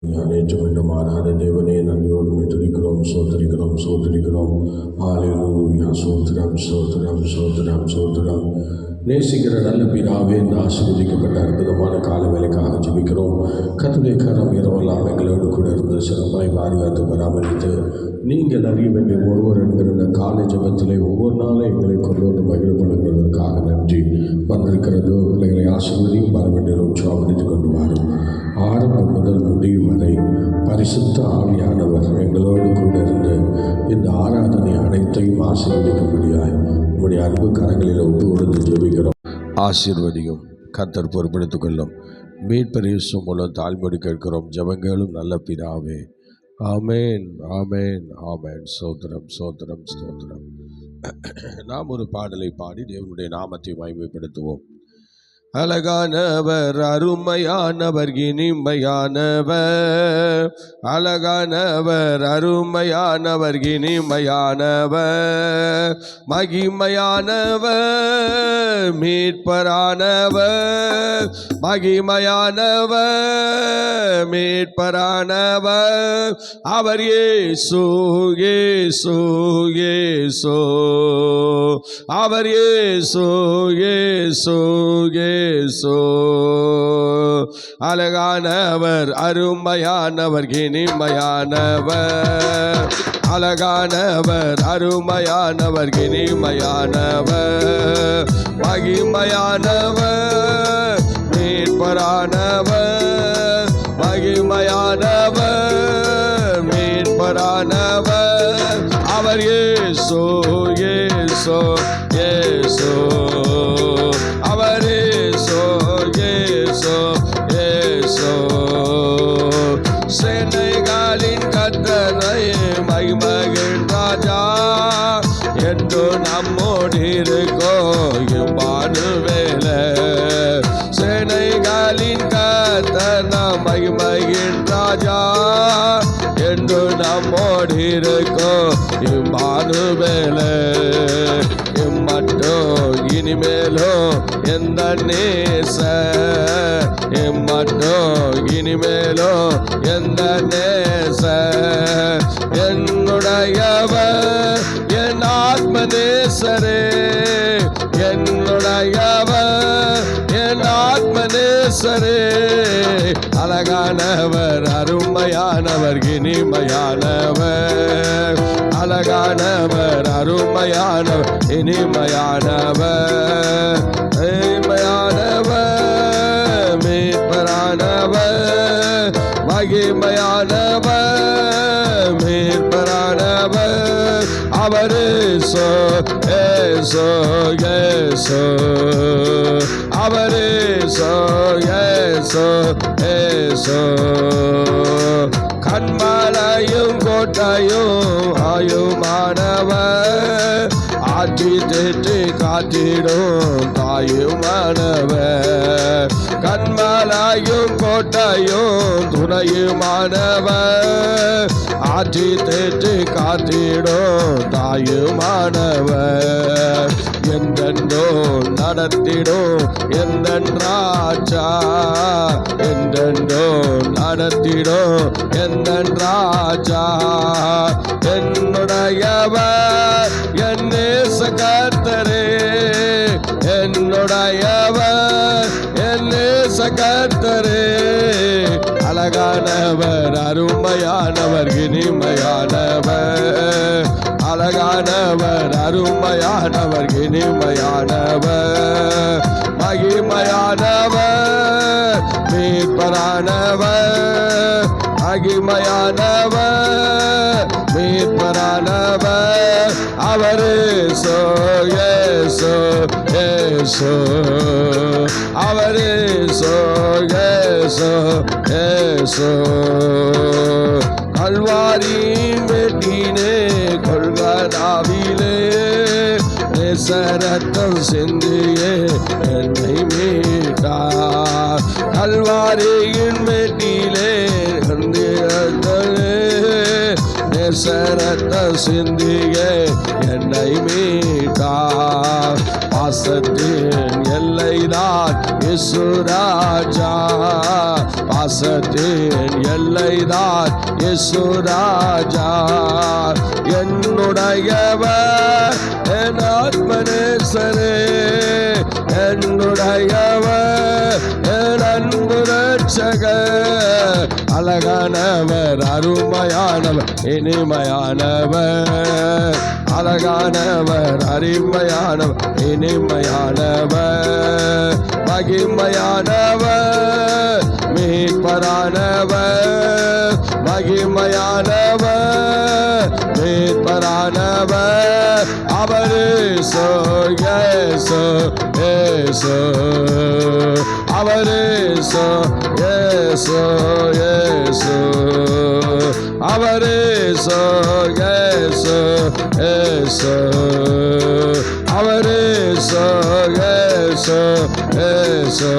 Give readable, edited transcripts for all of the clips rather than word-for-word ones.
நேற்றும் இன்னும் மாறாத தேவனே நன்றியோடு துதிக்கிறோம், சோதரிக்கிறோம், சோதரிக்கிறோம். ஹல்லேலூயா, சோத்திரம், சோத்திரம், சோத்திரம், சோத்திரம். நேசிக்கிற நல்ல பிதாவே, இந்த ஆசீர்வதிக்கப்பட்ட அற்புதமான கால வேலைக்காக ஜெபிக்கிறோம். கர்த்தருடைய கரம் இரவெல்லாம் எங்களோடு கூட இருந்து சிறப்பாய் பாதுகாத்து பராமரித்து நீங்கள் அறிய வேண்டிய ஒருவர் என்கிற இந்த காலை ஜெபத்திலே ஒவ்வொரு நாளும் எங்களை கொண்டு வந்து மகிழ்ப்படுகிறதற்காக நன்றி. வந்திருக்கிறது பிள்ளைகளை ஆசீர்வதியும் வர வேண்டிய உற்சாகப்படுத்திக் கொண்டு வரும். ஆரம்பம் முதல் முடிவு வரை பரிசுத்த ஆவியானவர் எங்களோடு கூட இருந்து இந்த ஆராதனை அனைத்தையும் ஆசீர்வதிக்கும்படியாய் உங்களுடைய அன்பு கரங்களில் ஒப்பு கொடுத்து ஜெபிக்கிறோம். ஆசீர்வதியும் கர்த்தர் பொறுப்பெடுத்துக் கொள்ளும். மீட்பர் இயேசு மூலம் தாழ்மொழி கேட்கிறோம் ஜெபங்களும் நல்ல பிதாவே. ஆமேன், ஆமேன், ஆமேன். சோத்திரம், சோத்திரம், ஸ்தோத்திரம். நாம் ஒரு பாடலை பாடி தேவனுடைய நாமத்தை மகிமைப்படுத்துவோம். அழகானவர், அருமையானவர், இனிமையானவர். அழகானவர், அருமையானவர், இனிமையானவர். மகிமையானவர், மீட்பரானவர். மகிமையானவர், மீட்பரானவர். அவர் இயேசு, இயேசு, இயேசு. அவர் இயேசு, இயேசு, இயேசு. அழகானவர், அருமையானவர், இனிமையானவர். அழகானவர், அருமையானவர், இனிமையானவர். மகிமையானவர், மீட்பரானவர். மகிமையானவர், மீட்பரானவர். அவர் இயேசு, இயேசு, இயேசு. அவர் இயேசு, இயேசு, இயேசு. சேனைகளின் கர்த்தரை மகிமையின் ராஜா என்று நம்மோடு இருக்கோ இம்மானுவேலர். சேனைகளின் கர்த்தர் மகிமையின் ராஜா என்று நம்மோடு இருக்கோ இம்மானுவேலர். இம்மட்டோ இனிமேலோ எந்த நேச. இம்மட்டோ இனிமேலோ எந்த நேச. என்னுடையவர், என் ஆத்ம நேசரே. என்னுடையவர், என் ஆத்ம நேசரே. அழகானவர், அருமையானவர், இனிமையானவர். அழகானவர், அருமையானவர், இனிமையானவர். இனிமையானவர், மீட்பரானவர். மகிமையானவர், மீட்பரானவர். அவர் இயேசு, இயேசு, இயேசு. அவர் இயேசு, இயேசு, இயேசு. கண்மலையும் கோட்டையும் ஆயுமானவர். ஆட்சி தேற்றி காத்திடும் தாயுமானவர். கண்மலையும் கோட்டையும் துணையுமானவர். ஆட்சி தேற்றி காத்திடும் தாயுமானவர். என்றென்றோ நடத்திடும் என்றென்றாச்சா. என்றென்றோ நடத்திடும் என்றென்றாச்சா. என்னுடையவர், என் நேச கர்த்தரே. என்னுடையவர், என் நேச கர்த்தரே. அழகானவர், அருமையானவர், இனிமையானவர். அழகானவர், அருமையானவர், இனிமையானவர். மகிமையானவர், மீட்பரானவர். மகிமையானவர், மீட்பரானவர். அவர் இயேசு, இயேசு, இயேசு. அவர் இயேசு, இயேசு, இயேசு. கல்வாரியின் வெட்டினே கொல்கதாவிலே நேசரத்தம் சிந்தியே என்னை மீட்டார். கல்வாரியின் வெட்டிலே நேசரத்தம் சிந்தியே என்னை மீட்டார். பாசத்தின் எல்லைதான் இயேசு ராஜா. பாசத்தின் எல்லைதான் இயேசு ராஜா. என்னுடையவர் என் ஆத்மநேசரே, என்னுடையவர் என் அன்பு ரட்சகர். அழகானவர், அருமையானவர், இனிமையானவர். அழகானவர், அருமையானவர், இனிமையானவர். மகிமையானவர், மீட்பரானவர். மகிமையானவர், மீட்பரானவர். அவரே இயேசு, இயேசு. அவரே இயேசு, இயேசு. அவரே இயேசு, இயேசு. அவரே இயேசு, இயேசு.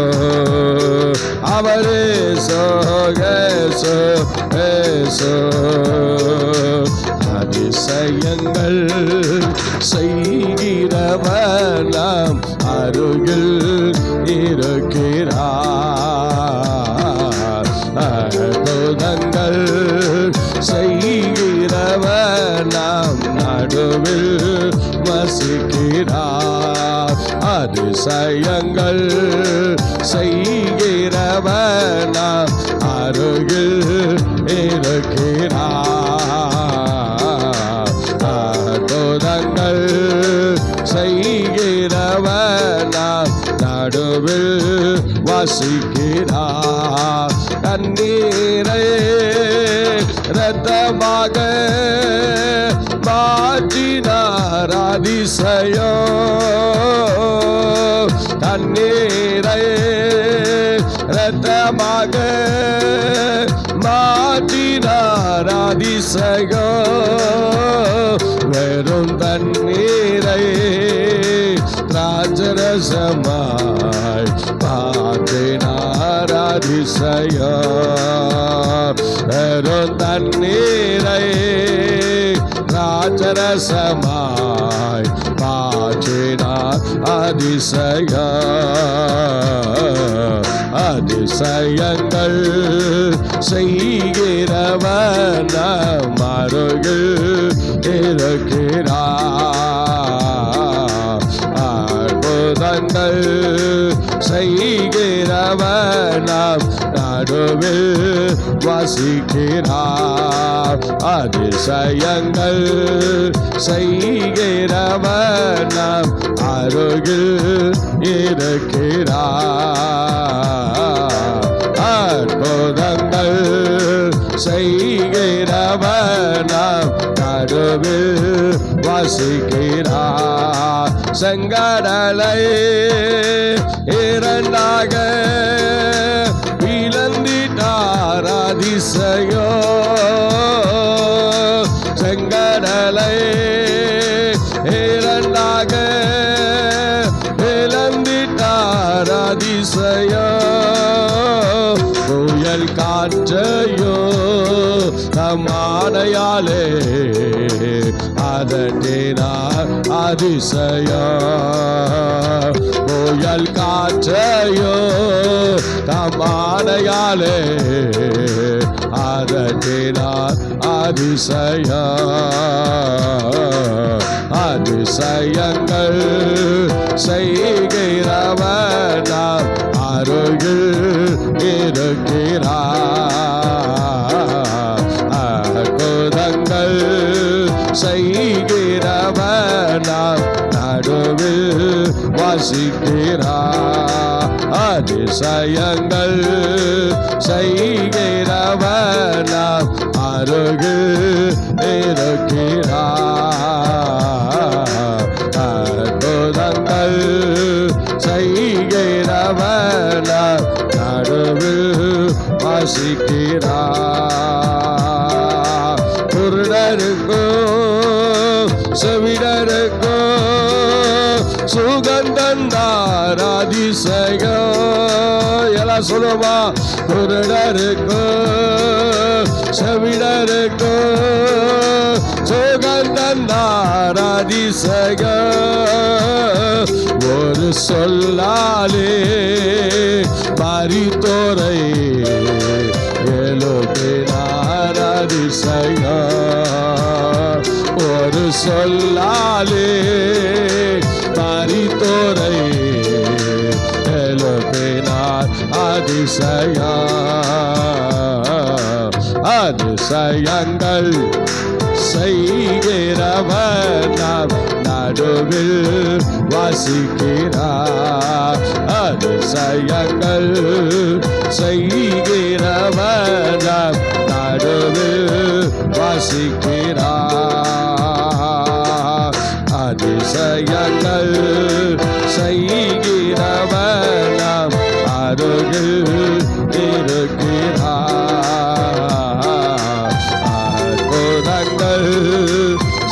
அவரே இயேசு, இயேசு. அதிசயங்கள் செய்கிறவர் நாம் அருகில் இருக்கிறார். அற்புதங்கள் செய்கிறவர் நாம் நடுவில் வசிக்கிறார். அதிசயங்கள் செய்கிறவர் நாம் அருகில் இருக்கிறார். அற்புதங்கள் செய்கிறவர் நாம் நடுவில் வசிக்கிறார். தண்ணீரை இரத்தமாக மாற்றினார் அதிசயம். தண்ணீரை இரத்தமாக மாற்றினார் அதிசயம். வெறும் தண்ணீரை திராட்சரசமாய் மாற்றினார் அதிசயம். வெறும் தண்ணீரை திராட்சரசமாய் மாற்றினார் அதிசயம். அதிசயங்கள் செய்கிறவர் நம் அருகில் இருக்கிறார். அற்புதங்கள் செய்கிறவர் நம் நடுவில் வசிக்கிறார். அதிசயங்கள் செய்கிறவர் நம் அருகில் இருக்கிறார். அற்புதங்கள் செய்கிறவர் நம் நடுவில் வசிக்கிறார். செங்கடலை இரண்டாக பிளந்திட்டார் அதிசயம். செங்கடலை இரண்டாக பிளந்திட்டார் அதிசயம். புயல் காற்றையோ தம்மானையாலே அதட்டினார் அதிசயம். புயல் காற்றையோ தம்மானையாலே அதட்டினார் அதிசயம். அதிசயங்கள் செய்கிறவர் நாம் அருகில் இருக்கிறார். அற்புதங்கள் செய்கிறவர் நாம் நடுவில் வசிக்கிறார். அதிசயங்கள் செய்கிறவர் நாம் அருகில் இருக்கிறார். அற்புதங்கள் செய்கிறவர் நாம் நடுவில் வசிக்கிறார். குருடருக்கும் செவிடருக்கும் சுகந்தந்தார் அதிசயம். எல்லாம் சொல்லுமா? குருடருக்கும் செவிடருக்கும் சுகந்தந்தார் அதிசயம். ஒரு சொல்லாலே மரித்தோரை அதிசயம் ஒரு சொல்லாலே மரித்தோரை எழுப்பினார் அதிசயம் அதிசயங்கள் செய்கிறவர் நாம் நடுவில் வசிக்கிறார் அதிசயங்கள் செய்கிறவர் நாம் நடுவில் வசிக்கிறார் அதிசயங்கள் செய்கிறவர் நாம் அருகில் இருக்கிறார் அற்புதங்கள்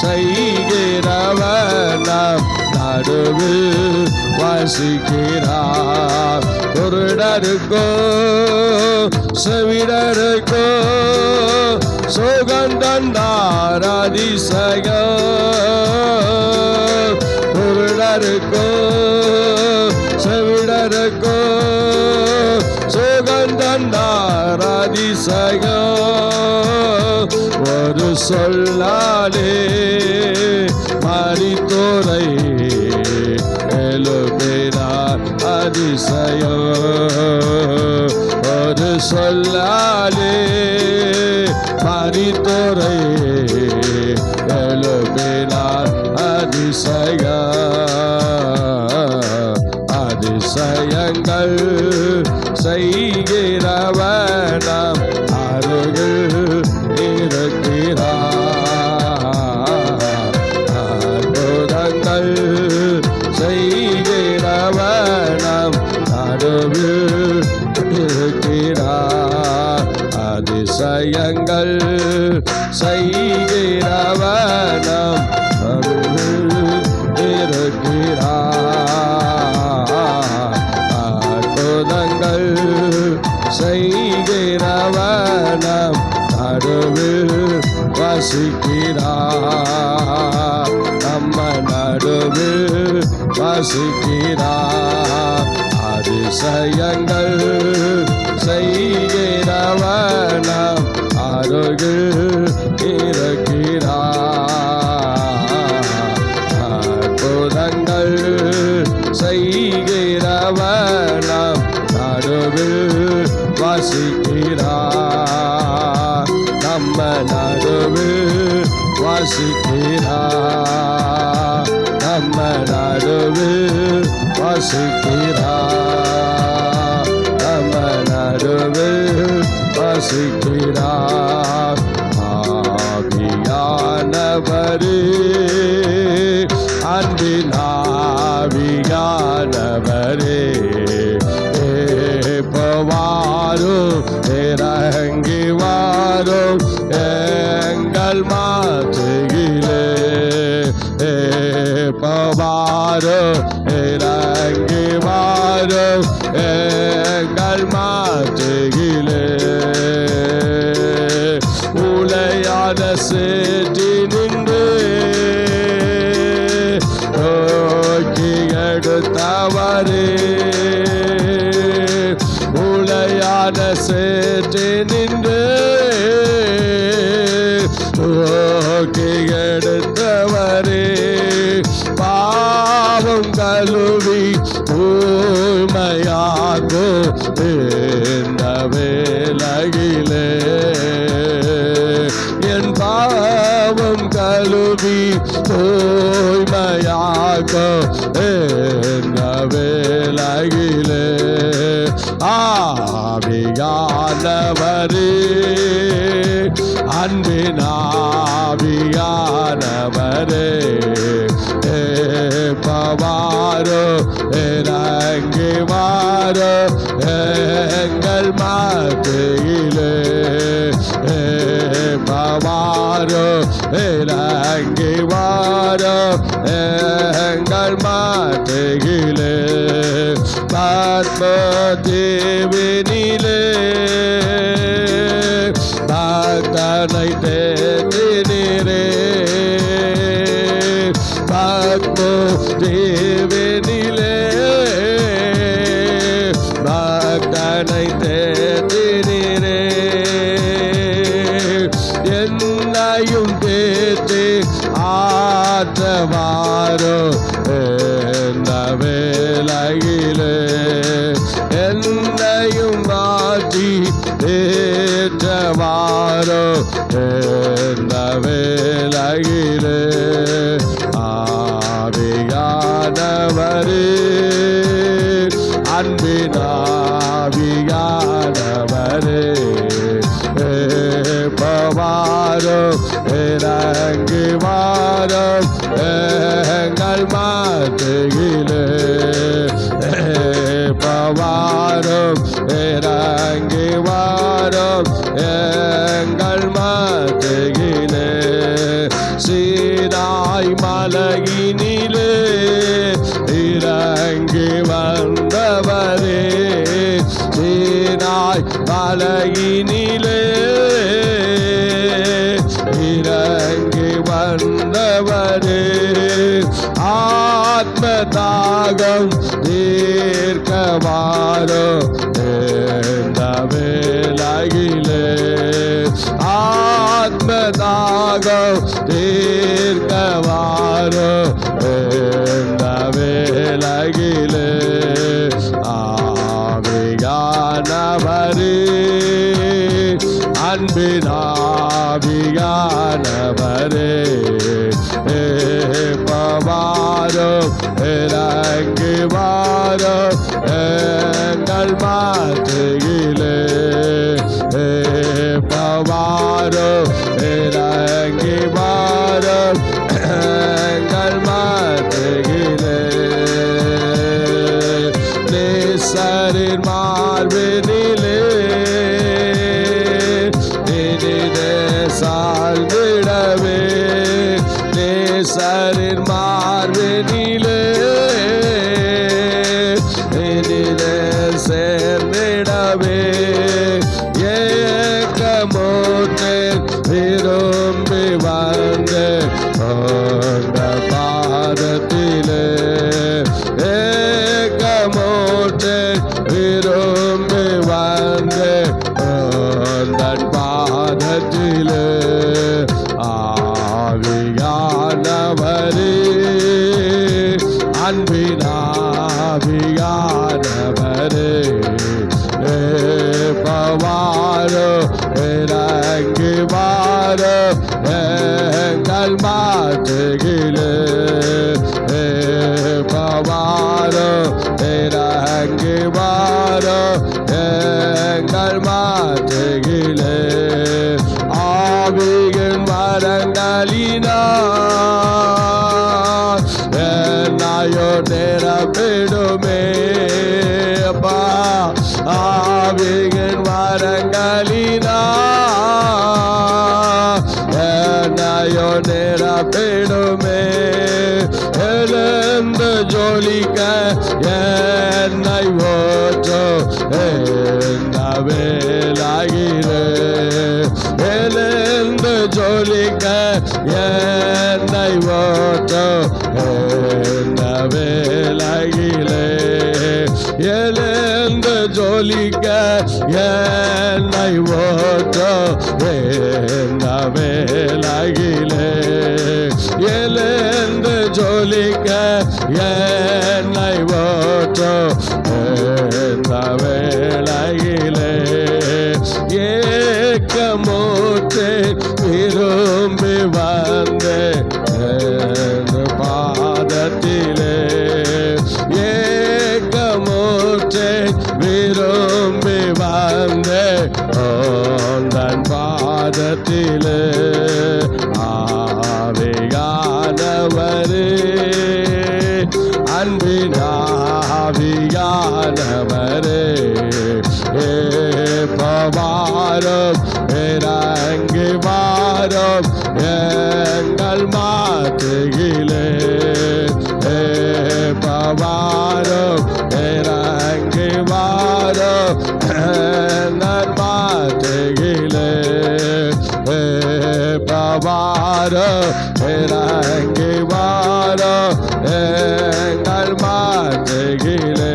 செய்கிறவர் நாம் நடுவில் வசிக்கிறார் குருடருக்கோ செவிடருக்கோ சுகந்தந்தார் அதிசயம் குருடருக்கோ செவிடருக்கோ சுகந்தந்தார் அதிசயம் ஒரு சொல்லாலே மரித்தோரை எழுப்பினார் அதிசயம் ஒரு சொல்லாலே மரித்தோரை எழுப்பினார் அதிசயம் அதிசயங்கள் செய்கிறவர் நாம் அருகில் இருக்கிறார் அற்புதங்கள் செய்கிறவர் நாம் நடுவில் இருக்கிறார் அதிசயங்கள் செய்கிறவர் நாம் நடுவில் இருக்கிறார் அற்புதங்கள் செய்கிறவர் நாம் நடுவில் வசிக்கிறார் நம்ம நடுவில் வசிக்கிறார் அதிசயங்கள் செய்கிறவர் நாம் அருகில் இருக்கிறார் அற்புதங்கள் செய்கிறவர் நாம் நடுவில் வசிக்கிறார் நம்ம நடுவில் வசிக்கிறார் நம்ம நடுவில் வசிக்கிறார் நம்ம நடுவில் வசிக்கிறார் ஆவியானவரே அன்பின் ஆவியானவரே வாரும் இறங்கி வாரும் எங்கள் மாற்றுகிலே வாரும் இறங்கி வாரும் எங்கள் மாற்றுகிலே உலையான சேற்றி நின்று நோக்கி எடுத்தவரே உலையான சேற்றி நின்று நோக்கி எடுத்தவரே பாவம் கழுவி தூய்மையாகோ இந்த வேளையிலே என் பாவம் கழுவி தூய்மையாகோ இந்த வேளையிலே ஆவியானவரே அன்பின் ஆவியானவரே பவாரோ இறங்கி வாரோ எங்கள் மத்தியிலே பவாரோ இறங்கி வாரோ எங்கள் மத்தியிலே பத்மதேவினிலே பக்தனை தேற்றினீரே பத்மதேவினிலே பக்தனை தேற்றினீரே ஏற்றவாரோ இந்த வேளையிலே என்னையும் மாற்றி ஏற்றவாரோ இந்த வேளையிலே ஆவியானவரே அன்பினாவியானவரே பவாரோ இறங்கி வாரோ எங்கள் மத்தியிலே பவாரோ இறங்கி வாரோ எங்கள் மத்தியிலே சீனாய் மலையினிலே இறங்கி வந்தவரே சீனாய் மலையினிலே இறங்கி வந்தவரே ஆத்ம தாகம் தீர்க்கவாரோ இந்த வேளையிலே ஆத்ம தாகம் தீர்க்கவாரோ இந்த வேளையிலே ஆவியானவரே அன்பினாவியானவரே பவாரோ இறங்கி வாரோ எங்கள் மத்தியிலே பவாரோ இறங்கி வாரோ எங்கள் மத்தியிலே நேசரின் மார்பினிலே சார்ந்திடவே நேசரின் மார்பினிலே சேர்ந்திடவே ஏக்கமோட்டே விரும்பி வந்து அந்த பாதத்திலே ஏக்கமோட்டே விரும்பி வந்து தன் பாதத்திலே ஆவியானவரே அன்பினாவியானவரே பவாரோ இறங்கி வாரோ எங்கள் மத்தியிலே பவாரோ இறங்கி வாரோ எங்கள் மத்தியிலே ஆவியின் மரங்களினால் என்னையோ நிரப்பிடுமே அப்பா ஆவியின் மரங்களினால் என்னையோ நிரப்பிடுமே எழுந்து ஜொலிக்க என்னை ஓற்றோ இந்த வேளையிலே எழுந்து ஜொலிக்க என்னை ஓற்றோ இந்த வேளையிலே எழுந்து ஜொலிக்க என்னை ஓற்றோ இந்த வேளையிலே எழுந்து ஜொலிக்க என்னை ஓற்றோ இந்த வேளையிலே ஏக்கமோற்றே விரும்பி வந்தே பாதத்திலே ஏக்கமோற்றே விரும்பி வந்தே தன் பாதத்திலே ஆவியானவரே அன்பினாவியானவரே பவாரோ இறங்கி வாரோ எங்கள் மத்தியிலே பவாரோ இறங்கி வாரோ எங்கள் மத்தியிலே பவாரோ இறங்கி வாரோ எங்கள் மத்தியிலே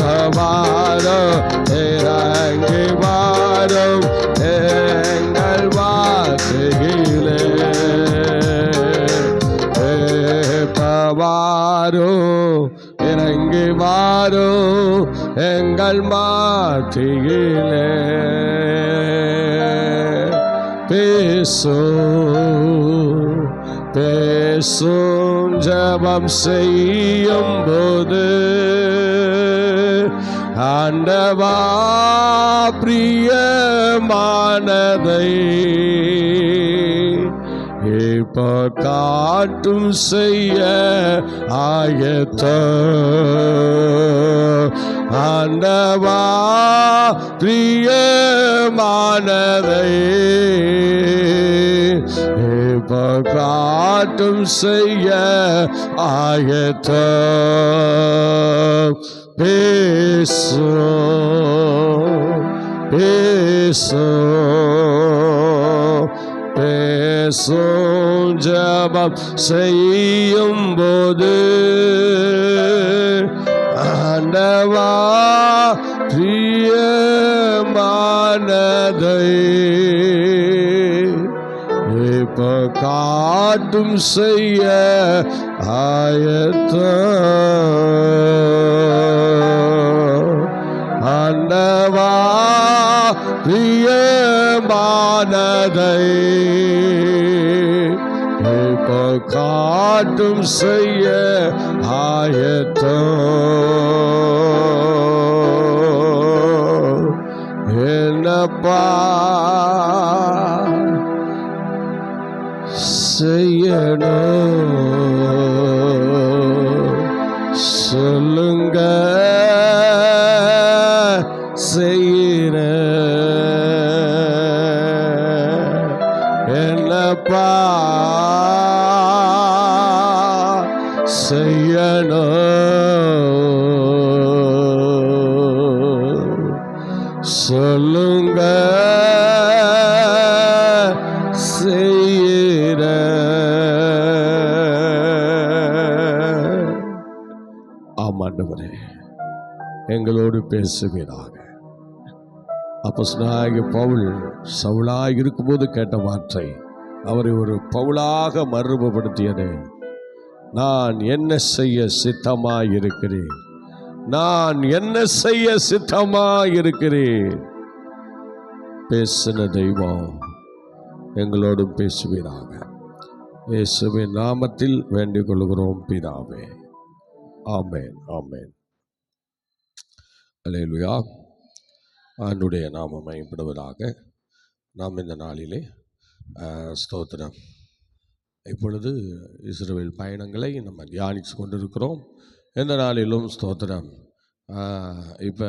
பவாரோ இறங்கி வாரோ எங்கள் மத்தியிலே வாரோ இறங்கி வாரோ எங்கள் மாற்றியிலே பேசும் ஜபம் செய்யும் போது ஆண்டவா பிரியமானதை இப்போ காட்டும் செய்ய ஆண்டவா பிரியமானதை இப்போ காட்டும் செய்ய பேசும் ஜபம் செய்யும் போது ஆண்டவா பிரியமானதை இப்போ காட்டும் செய்ய ஆண்டவா பிரியமானதை இப்போ காட்டும் செய்ய என்னப்பா செய்யணும் சொல்லுங்க செய்யற என்னப்பா செய்யணும் சொல்லுங்க செய்யற. ஆமாண்டவரே எங்களோடு பேசுவீராக. அப்போஸ்தலனாகிய பவுல் சவுலாய் இருக்கும்போது கேட்ட வார்த்தை அவரை ஒரு பவுலாக மறுரூபப்படுத்தியது. நான் என்ன செய்ய சித்தமாயிருக்கிறேன், நான் என்ன செய்ய சித்தமாயிருக்கிறேன். பேசின தெய்வம் எங்களோடும் பேசுவீராக. இயேசுவின் நாமத்தில் வேண்டிக் கொள்கிறோம் பிதாவே. ஆமென் ஆமென். அல்லேலூயா. ஆண்டுடைய நாமம் மகிமைப்படுவதாக. நாம் இந்த நாளிலே ஸ்தோத்திரம், இப்பொழுது இஸ்ரவேல் பயணங்களை நம்ம தியானித்து கொண்டிருக்கிறோம். எந்த நாளிலும் ஸ்தோத்திரம். இப்போ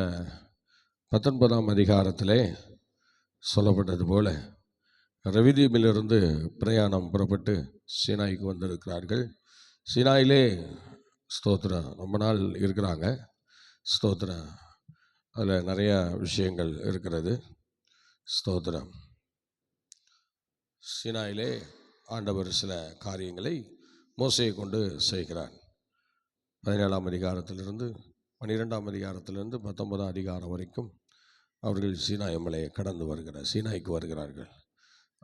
19ஆம் அதிகாரத்திலே சொல்லப்பட்டது போல ரவிதீபிலிருந்து பிரயாணம் புறப்பட்டு சீனாய்க்கு வந்திருக்கிறார்கள். சீனாயிலே ஸ்தோத்திரம் ரொம்ப நாள் இருக்கிறாங்க. ஸ்தோத்திரம், அதில் நிறையா விஷயங்கள் இருக்கிறது. ஸ்தோத்திரம், சீனாயிலே ஆண்டவர் சில காரியங்களை மோசையை கொண்டு செய்கிறார். 17ஆம் அதிகாரத்திலிருந்து 12ஆம் அதிகாரத்திலிருந்து 19ஆம் அதிகாரம் வரைக்கும் அவர்கள் சீனாய் மலையை கடந்து சீனாய்க்கு வருகிறார்கள்.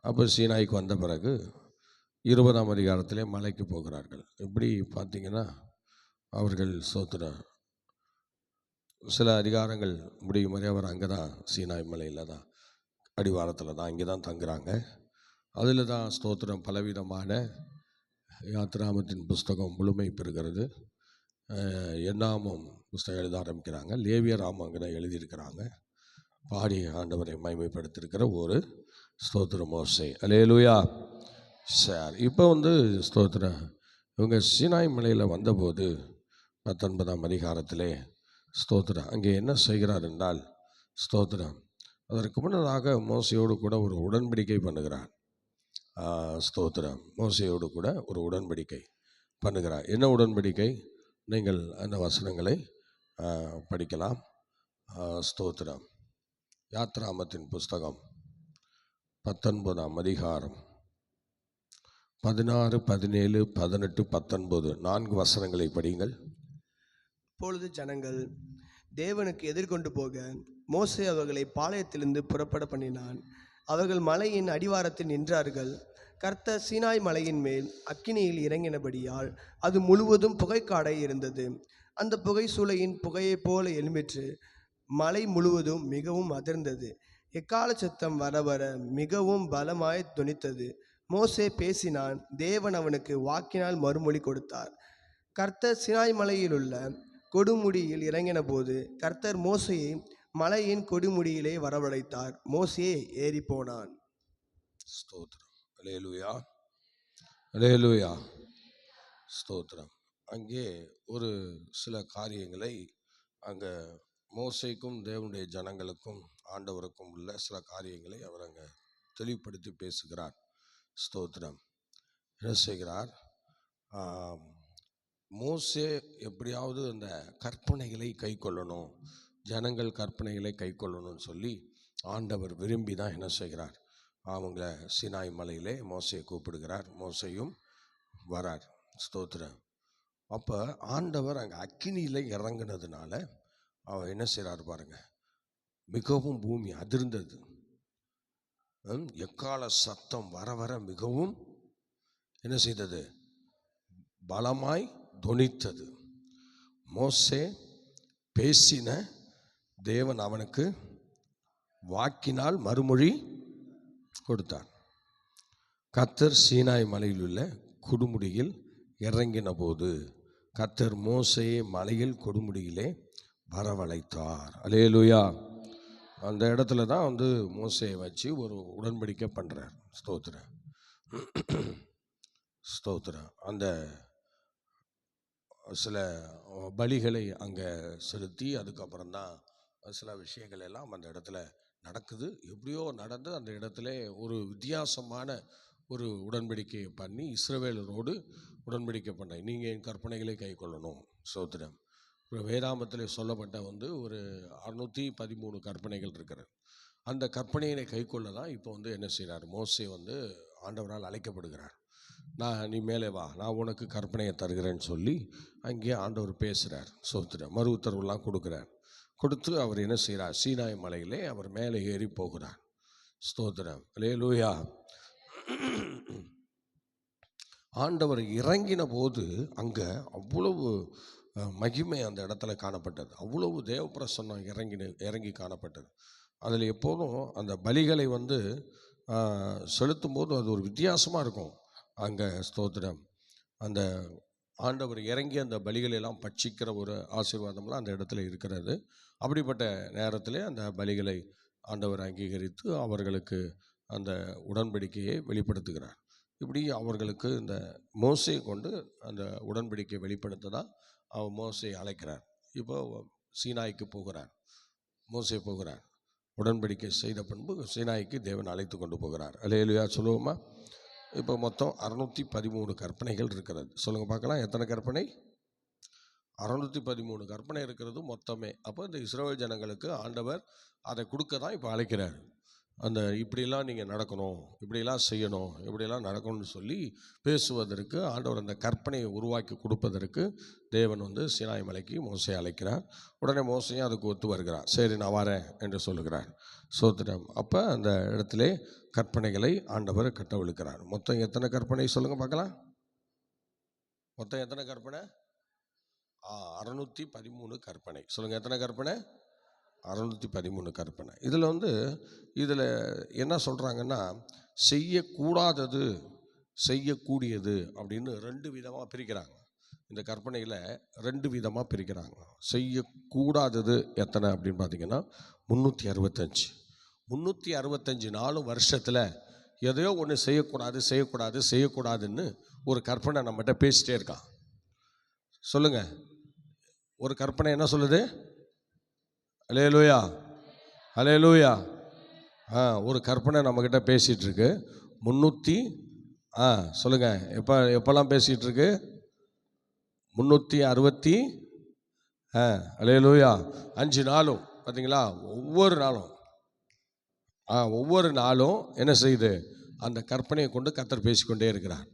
அப்போ சீனாய்க்கு வந்த பிறகு 20ஆம் அதிகாரத்திலே மலைக்கு போகிறார்கள். இப்படி பார்த்திங்கன்னா அவர்கள் ஸ்தோத்திரம் சில அதிகாரங்கள் முடியும் வரை அவர் அங்கே தான் சீனாய் மலையில் தான் அடிவாரத்தில் தான் இங்கே தான் தங்குறாங்க. அதில் தான் ஸ்தோத்திரம் பலவிதமான யாத்திராமத்தின் புஸ்தகம் முழுமை பெறுகிறது. எண்ணாமம் புஸ்தகம் எழுத ஆரம்பிக்கிறாங்க. லேவியராமம் அங்கே தான் எழுதியிருக்கிறாங்க. பாடி ஆண்டவரை மகிமைப்படுத்தியிருக்கிற ஒரு ஸ்தோத்திரம் மோசே. அல்லேலூயா. சார் இப்போ ஸ்தோத்திரம் இவங்க சீனாய் மலையில் வந்தபோது 19ஆம் அதிகாரத்திலே ஸ்தோத்திரம் அங்கே என்ன செய்கிறார் என்றால் ஸ்தோத்திரம் அதற்கு முன்னதாக மோசையோடு கூட ஒரு உடன்படிக்கை பண்ணுகிறார். ஸ்தோத்திரம் மோசையோடு கூட ஒரு உடன்படிக்கை பண்ணுகிறார். என்ன உடன்படிக்கை? நீங்கள் அந்த வசனங்களை படிக்கலாம். ஸ்தோத்திரம், யாத்ராமத்தின் புஸ்தகம் 19ஆம் அதிகாரம் 16, 17, 18, 19 4 வசனங்களை படியுங்கள். இப்பொழுது ஜனங்கள் தேவனுக்கு எதிர்கொண்டு போக மோசே அவர்களை பாளையத்திலிருந்து புறப்பட பண்ணினான். அவர்கள் மலையின் அடிவாரத்தில் நின்றார்கள். கர்த்தர் சீனாய் மலையின் மேல் அக்கினியில் இறங்கினபடியால் அது முழுவதும் புகைக்காடாய் இருந்தது. அந்த புகை சூளையின் புகையைப் போல எழும்பிற்று. மலை முழுவதும் மிகவும் அதிர்ந்தது. எக்கால சத்தம் வர வர மிகவும் பலமாய் தொனித்தது. மோசே பேசினான். தேவன் அவனுக்கு வாக்கினால் மறுமொழி கொடுத்தார். கர்த்தர் சீனாய் மலையிலுள்ள கொடுமுடியில் இறங்கின போது கர்த்தர் மோசேயை மலையின் கொடுமுடியிலே வரவழைத்தார். மோசே ஏறி போனான். ஸ்தோத்திரம். அல்லேலூயா, அல்லேலூயா, ஸ்தோத்திரம். அங்கே ஒரு சில காரியங்களை அங்கே மோசேக்கும் தேவனுடைய ஜனங்களுக்கும் ஆண்டவருக்கும் உள்ள சில காரியங்களை அவர் அங்கே தெளிவுபடுத்தி பேசுகிறார். ஸ்தோத்திரம். என்ன செய்கிறார்? மோசே எப்படியாவது அந்த கற்பனைகளை கை கொள்ளணும், ஜனங்கள் கற்பனைகளை கை கொள்ளணும்னு சொல்லி ஆண்டவர் விரும்பி தான் என்ன செய்கிறார், அவங்கள சீனாய் மலையிலே மோசையை கூப்பிடுகிறார். மோசையும் வரார். ஸ்தோத்திரம். அப்போ ஆண்டவர் அங்கே அக்கினியில் இறங்குனதுனால அவர் என்ன செய்கிறார் பாருங்க, மிகவும் பூமி அதிர்ந்தது. எக்கால சத்தம் வர வர மிகவும் என்ன செய்தது, பலமாய் தொனித்தது. மோசே பேசின தேவன் அவனுக்கு வாக்கினால் மறுமொழி கொடுத்தார். கர்த்தர் சீனாய் மலையில் உள்ள கொடுமுடியில் இறங்கின போது கர்த்தர் மோசேயை மலையில் கொடுமுடியிலே வரவழைத்தார். அல்லேலூயா. அந்த இடத்துல தான் மோசேயை வச்சு ஒரு உடன்படிக்கை பண்ணுறார். ஸ்தோத்திரம், ஸ்தோத்திரம். அந்த சில பலிகளை அங்கே செலுத்தி அதுக்கப்புறம் தான் சில விஷயங்கள் எல்லாம் அந்த இடத்துல நடக்குது. எப்படியோ நடந்து அந்த இடத்துல ஒரு வித்தியாசமான ஒரு உடன்படிக்கையை பண்ணி இஸ்ரவேலரோடு உடன்படிக்கை பண்ண, நீங்கள் என் கற்பனைகளை கை கொள்ளணும். ஸ்தோத்திரம். வேதாமத்தில் சொல்லப்பட்ட ஒரு 613 கற்பனைகள் இருக்கிறது. அந்த கற்பனையை கை கொள்ள தான் இப்போ என்ன செய்கிறார், மோசே ஆண்டவரால் அழைக்கப்படுகிறார். நீ மேலே வா, நான் உனக்கு கற்பனையை தருகிறேன்னு சொல்லி அங்கே ஆண்டவர் பேசுகிறார். ஸ்தோத்திரம். மறு உத்தரவுலாம் கொடுக்குறார். கொடுத்து அவர் என்ன செய்கிறார், சீனாய் மலையிலே அவர் மேலே ஏறி போகிறார். ஸ்தோத்திரம். அல்லேலூயா. ஆண்டவர் இறங்கின போது அங்கே அவ்வளவு மகிமை அந்த இடத்துல காணப்பட்டது. அவ்வளவு தேவப்பிரசன்னம் இறங்கி காணப்பட்டது. அதில் எப்போதும் அந்த பலிகளை செலுத்தும் போது அது ஒரு வித்தியாசமாக இருக்கும் அங்கே. ஸ்தோத்திரம். அந்த ஆண்டவர் இறங்கி அந்த பலிகளெல்லாம் பட்சிக்கிற ஒரு ஆசீர்வாதம்லாம் அந்த இடத்துல இருக்கிறது. அப்படிப்பட்ட நேரத்தில் அந்த பலிகளை ஆண்டவர் அங்கீகரித்து அவர்களுக்கு அந்த உடன்படிக்கையை வெளிப்படுத்துகிறார். இப்படி அவர்களுக்கு இந்த மோசையை கொண்டு அந்த உடன்படிக்கையை வெளிப்படுத்த தான் அவர் மோசையை அழைக்கிறார். இப்போ சீனாய்க்கு போகிறார். மோசே போகிறார். உடன்படிக்கை செய்த பின்பு சீனாய்க்கு தேவன் அழைத்து கொண்டு போகிறார். அல்லேலூயா சொல்லுவோமா? இப்போ மொத்தம் 613 கற்பனைகள் இருக்கிறது. சொல்லுங்கள் பார்க்கலாம், எத்தனை கற்பனை? 613 கற்பனை இருக்கிறது மொத்தமே. அப்போ இந்த இஸ்ரவேல் ஜனங்களுக்கு ஆண்டவர் அதை கொடுக்க தான் இப்போ அழைக்கிறார். அந்த இப்படிலாம் நீங்கள் நடக்கணும், இப்படிலாம் செய்யணும், இப்படிலாம் நடக்கணும்னு சொல்லி பேசுவதற்கு ஆண்டவர் அந்த கற்பனையை உருவாக்கி கொடுப்பதற்கு தேவன் சீனாய் மலைக்கு மோசையை அழைக்கிறார். உடனே மோசையும் அதுக்கு ஒத்து வருகிறார். சரி நான் வரேன் என்று சொல்லுகிறார். ஸ்தோத்திரம். அப்போ அந்த இடத்துல கற்பனைகளை ஆண்டவர் கட்டவிழ்க்கிறார். மொத்தம் எத்தனை கற்பனை சொல்லுங்கள் பார்க்கலாம். மொத்தம் எத்தனை கற்பனை? 613 கற்பனை. சொல்லுங்கள், எத்தனை கற்பனை? 613 கற்பனை. இதில் என்ன சொல்கிறாங்கன்னா, செய்யக்கூடாதது செய்யக்கூடியது அப்படின்னு 2 விதமாக பிரிக்கிறாங்க. இந்த கற்பனையில் 2 விதமாக பிரிக்கிறாங்க. செய்யக்கூடாதது எத்தனை அப்படின்னு பார்த்தீங்கன்னா 365 நாளும் வருஷத்தில் எதையோ ஒன்று செய்யக்கூடாது செய்யக்கூடாது செய்யக்கூடாதுன்னு ஒரு கற்பனை நம்மகிட்ட பேசிட்டே இருக்கான். சொல்லுங்கள், ஒரு கற்பனை என்ன சொல்லுது? அல்லேலூயா, அல்லேலூயா. ஒரு கற்பனை நம்மக்கிட்ட பேசிகிட்டு இருக்கு. 300 சொல்லுங்கள், எப்போல்லாம் பேசிகிட்டு இருக்கு? 360 அல்லேலூயா 5 நாளும். பார்த்தீங்களா? ஒவ்வொரு நாளும் என்ன செய்யுது? அந்த கற்பனையை கொண்டு கர்த்தர் பேசிக்கொண்டே இருக்கிறார்.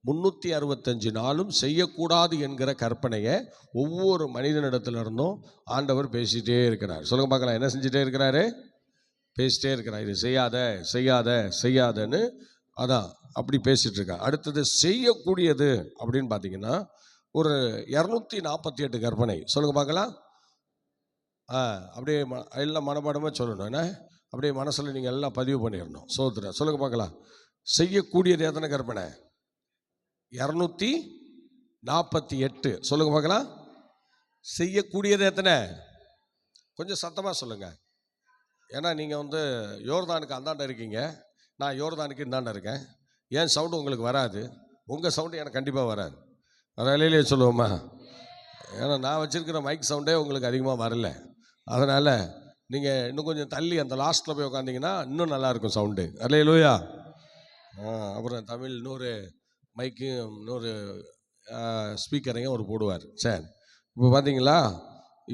365 நாளும் செய்யக்கூடாது என்கிற கற்பனையை ஒவ்வொரு மனிதனிடத்திலிருந்தும் ஆண்டவர் பேசிகிட்டே இருக்கிறார். சொல்லுங்க பார்க்கலாம், என்ன செஞ்சுட்டே இருக்கிறாரு? பேசிட்டே இருக்கிறார். இது செய்யாத செய்யாத செய்யாதன்னு. அதான் அப்படி பேசிகிட்டு இருக்கேன். அடுத்தது செய்யக்கூடியது அப்படின்னு பார்த்தீங்கன்னா ஒரு 248 கற்பனை. சொல்லுங்கள் பார்க்கலாம். அப்படியே எல்லாம் மனப்பாடமாக சொல்லணும். என்ன அப்படியே மனசில் நீங்கள் எல்லாம் பதிவு பண்ணிடணும். சோதனை சொல்லுங்கள் பார்க்கலாம். செய்யக்கூடியது எத்தனை கற்பனை? 248. சொல்லுங்கள் பார்க்கலாம். செய்யக்கூடியது எத்தனை? கொஞ்சம் சத்தமாக சொல்லுங்கள். ஏன்னா நீங்கள் யோர்தானுக்கு அந்தாண்ட இருக்கீங்க, நான் யோர்தானுக்கு இந்தாண்ட இருக்கேன். ஏன் சவுண்டு உங்களுக்கு வராது, உங்கள் சவுண்டு எனக்கு கண்டிப்பாக வராது. வேலையிலேயே சொல்லுவோம்மா. ஏன்னா நான் வச்சுருக்கிற மைக் சவுண்டே உங்களுக்கு அதிகமாக வரல. அதனால் நீங்கள் இன்னும் கொஞ்சம் தள்ளி அந்த லாஸ்ட்டில் போய் உட்காந்திங்கன்னா இன்னும் நல்லாயிருக்கும் சவுண்டு. அல்லேலூயா. அப்புறம் தமிழ் 100 மைக்கு 100 ஸ்பீக்கரையும் ஒரு போடுவார். சரி, இப்போ பார்த்தீங்களா?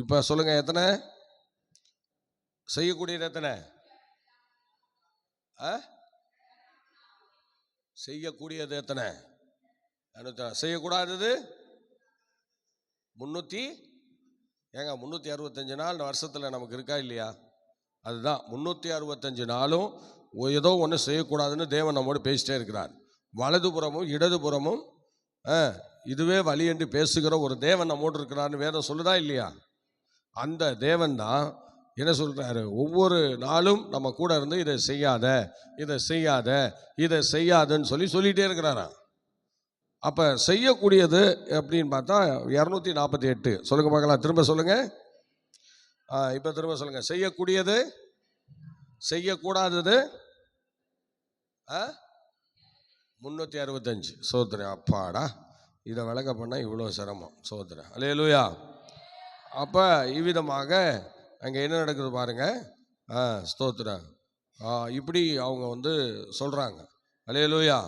இப்போ சொல்லுங்கள், எத்தனை செய்யக்கூடியது? எத்தனை செய்யக்கூடியது? எத்தனை? செய்யக்கூடாதது 365 நாள் இந்த வருஷத்தில் நமக்கு இருக்கா இல்லையா? அதுதான் 365 நாளும் ஏதோ ஒன்று செய்யக்கூடாதுன்னு தேவன் நம்மோடு பேசிட்டே இருக்கிறார். வலதுபுறமும் இடதுபுறமும் இதுவே வழி என்று பேசுகிற ஒரு தேவன் நம்மோடு இருக்கிறார்னு வேதம் சொல்லுதா இல்லையா? அந்த தேவன் தான் என்ன சொல்கிறாரு? ஒவ்வொரு நாளும் நம்ம கூட இருந்து இதை செய்யாத, இதை செய்யாத, இதை செய்யாதுன்னு சொல்லிகிட்டே இருக்கிறாராம். அப்போ செய்யக்கூடியது அப்படின்னு பார்த்தா 248. சொல்லுங்கள் பார்க்கலாம். திரும்ப சொல்லுங்கள். இப்போ திரும்ப சொல்லுங்கள். செய்யக்கூடியது, செய்யக்கூடாதது 365. சோதரன் அப்பாடா, இதை விளக்க பண்ணால் இவ்வளோ சிரமம். சோதரன் அல்லேலூயா. அப்போ இவ்விதமாக அங்கே என்ன நடக்குது பாருங்கள். ஸ்தோத்திரம். இப்படி அவங்க சொல்கிறாங்க. அல்லேலூயா.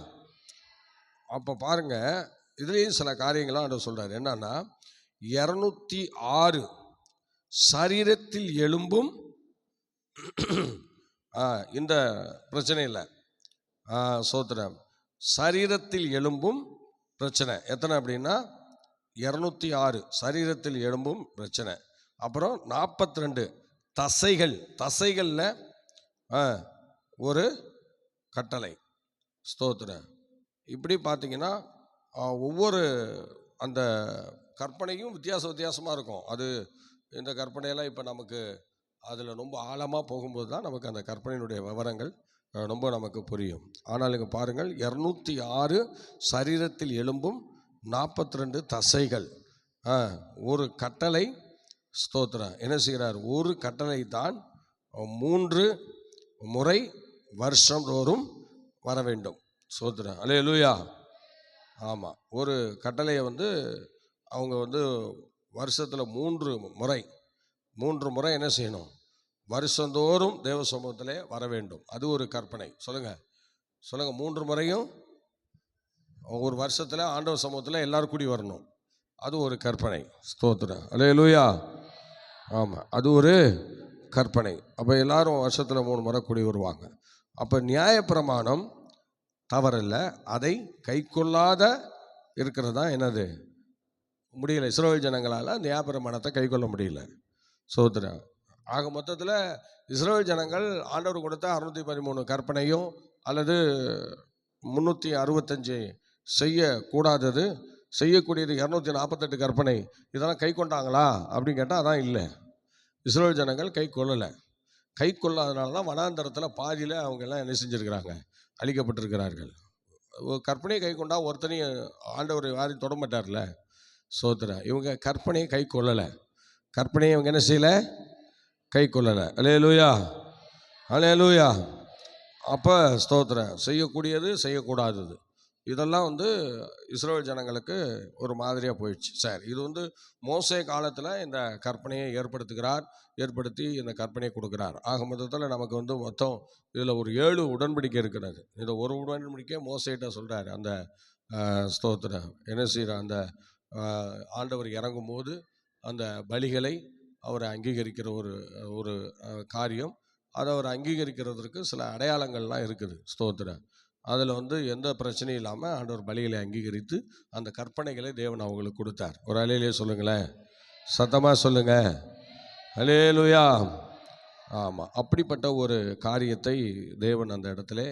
அப்போ பாருங்கள், இதுலேயும் சில காரியங்களாம் ஆண்டவர் சொல்கிறார். என்னன்னா 206 சரீரத்தில் எழும்பும் இந்த பிரச்சனை இல்லை. சோத்திரம். சரீரத்தில் எழும்பும் பிரச்சனை எத்தனை அப்படின்னா 206 சரீரத்தில் எழும்பும் பிரச்சனை. அப்புறம் 42 தசைகளில் ஒரு கட்டளை. ஸ்தோத்திரம். இப்படி பார்த்தீங்கன்னா ஒவ்வொரு அந்த கற்பனையும் வித்தியாசமாக இருக்கும். அது இந்த கற்பனையெல்லாம் இப்போ நமக்கு அதில் ரொம்ப ஆழமாக போகும்போது தான் நமக்கு அந்த கற்பனையினுடைய விவரங்கள் ரொம்ப நமக்கு புரியும். ஆனால் இங்கே பாருங்கள், 206 சரீரத்தில் எழும்பும் 42 தசைகள், ஒரு கட்டளை. ஸ்தோத்திரம். என்ன செய்கிறார்? ஒரு கட்டளை தான் 3 முறை வருஷம் தோறும் வர வேண்டும். ஸ்தோத்திரம். அல்லேலூயா. ஆமாம், ஒரு கட்டளையை அவங்க வருஷத்தில் 3 முறை என்ன செய்யணும்? வருஷந்தோறும் தேவ சமூகத்திலே வர வேண்டும். அது ஒரு கற்பனை. சொல்லுங்கள் 3 முறையும் ஒரு வருஷத்தில் ஆண்டவர் சமூகத்தில் எல்லாரும் கூடி வரணும். அது ஒரு கற்பனை. ஸ்தோத்திரம். அல்லேலூயா. ஆமாம், அது ஒரு கற்பனை. அப்போ எல்லாரும் வருஷத்தில் 3 முறை கூடி வருவாங்க. அப்போ நியாயப்பிரமாணம் தவறில்ல, அதை கை கொள்ளாத இருக்கிறது தான் என்னது? முடியலை. இஸ்ரவேல் ஜனங்களால் நியாயப்பிரமாணத்தை கை கொள்ள முடியல. ஸ்தோத்திரம். ஆக மொத்தத்தில் இஸ்ரவேல் ஜனங்கள் ஆண்டவர் கொடுத்த 613 கற்பனையும் அல்லது 365 செய்யக்கூடாதது, செய்யக்கூடியது 248 கற்பனை, இதெல்லாம் கை கொண்டாங்களா அப்படின்னு கேட்டால் அதான் இல்லை. இஸ்ரவேல் ஜனங்கள் கை கொள்ளலை. கை கொள்ளாதனால தான் வனாந்தரத்தில் பாதியில் அவங்க எல்லாம் என்ன செஞ்சுருக்கிறாங்க? அழிக்கப்பட்டிருக்கிறார்கள். கற்பனையை கை கொண்டா ஒருத்தனையும் ஆண்டவர் யாரையும் தொட மாட்டார்ல. ஸ்தோத்திரம். இவங்க கற்பனையை கை கொள்ளலை. கற்பனையை இவங்க என்ன செய்யலை? கை கொள்ளலை. அல்லேலூயா. அல்லேலூயா. அப்போ ஸ்தோத்திரம். செய்யக்கூடியது, செய்யக்கூடாதது, இதெல்லாம் இஸ்ரவேல் ஜனங்களுக்கு ஒரு மாதிரியாக போயிடுச்சு. சரி, இது மோசே காலத்தில் இந்த கற்பனையை ஏற்படுத்தி இந்த கற்பனையை கொடுக்குறார். ஆக மொத்தத்தில் நமக்கு மொத்தம் இதில் ஒரு 7 உடன்படிக்கை இருக்கிறது. இந்த ஒரு உடன்படிக்கை மோசேட்ட சொல்கிறார். அந்த ஸ்தோத்திரம் என்ன செய்கிற அந்த ஆண்டவர் இறங்கும்போது அந்த பலிகளை அவரை அங்கீகரிக்கிற ஒரு காரியம், அதை அவர் அங்கீகரிக்கிறதுக்கு சில அடையாளங்கள்லாம் இருக்குது. ஸ்தோத்திரம். அதில் எந்த பிரச்சனையும் இல்லாமல் ஆண்டவர் பலிகளை அங்கீகரித்து அந்த கற்பனைகளை தேவன் அவங்களுக்கு கொடுத்தார். ஒரு அலையிலே சொல்லுங்களேன், சத்தமாக சொல்லுங்கள். அல்லேலூயா. ஆமாம், அப்படிப்பட்ட ஒரு காரியத்தை தேவன் அந்த இடத்துல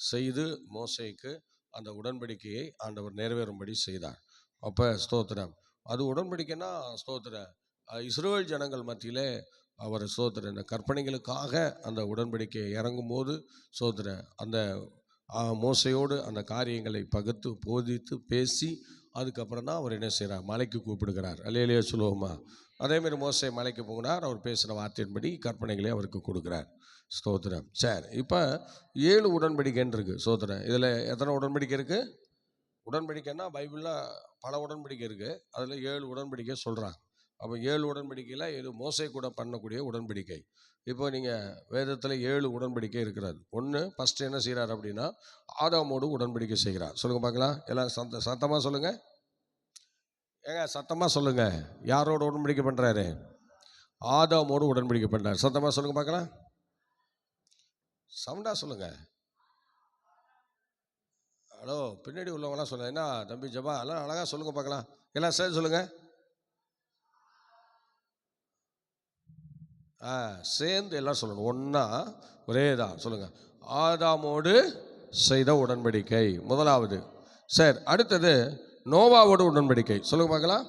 செய்து மோசேக்கு அந்த உடன்படிக்கையை ஆண்டவர் நிறைவேறும்படி செய்தார். அப்போ ஸ்தோத்திரம். அது உடன்படிக்கைன்னா ஸ்தோத்திரம். இஸ்ரவேல் ஜனங்கள் மத்தியிலே அவர் ஸ்தோத்திரம் இந்த கற்பனைகளுக்காக அந்த உடன்படிக்கையை இறங்கும்போது ஸ்தோத்திரம் அந்த மோசையோடு அந்த காரியங்களை பகுத்து போதித்து பேசி அதுக்கப்புறம் தான் அவர் என்ன செய்கிறார், மலைக்கு கூப்பிடுகிறார். அல்லேலூயா சொல்லுவோமா? அதேமாதிரி மோசை மலைக்கு போகிறார். அவர் பேசுகிற வார்த்தையின்படி கற்பனைகளை அவருக்கு கொடுக்குறார். ஸ்தோத்திரம். சரி, இப்போ 7 உடன்படிக்கைன்னு இருக்குது. ஸ்தோத்திரம். இதில் எத்தனை உடன்படிக்கை இருக்குது? உடன்படிக்கைன்னா பைபிளில் பல உடன்படிக்கை இருக்குது. அதில் 7 உடன்படிக்கை சொல்கிறாங்க. அப்போ 7 உடன்படிக்கையில் இது மோசை கூட பண்ணக்கூடிய உடன்படிக்கை. இப்போ நீங்கள் வேதத்தில் 7 உடன்படிக்கை இருக்கிறது. ஒன்று ஃபஸ்ட்டு என்ன செய்கிறார் அப்படின்னா ஆதாமோடு உடன்படிக்கை செய்கிறார். சொல்லுங்கள் பார்க்கலாம். எல்லாம் சத்தமாக சொல்லுங்கள். ஏங்க சத்தமாக சொல்லுங்கள். யாரோட உடன்படிக்கை பண்ணுறாரு? ஆதாமோடு உடன்படிக்கை பண்ணுறாரு. சத்தமாக சொல்லுங்கள் பார்க்கலாம். சவுண்டாக சொல்லுங்கள். ஹலோ, பின்னாடி உள்ளவங்களாம் சொல்லுங்கள். என்ன தம்பி ஜபா எல்லாம் அழகாக சொல்லுங்கள் பார்க்கலாம். எல்லாம் சேர்ந்து சொல்லுங்கள். சேர்ந்து எல்லாம் சொல்லணும். ஒன்றா ஒரே தான் சொல்லுங்கள். ஆதாமோடு செய்த உடன்படிக்கை முதலாவது. சரி, அடுத்தது நோவாவோடு உடன்படிக்கை. சொல்லுங்க பார்க்கலாம்.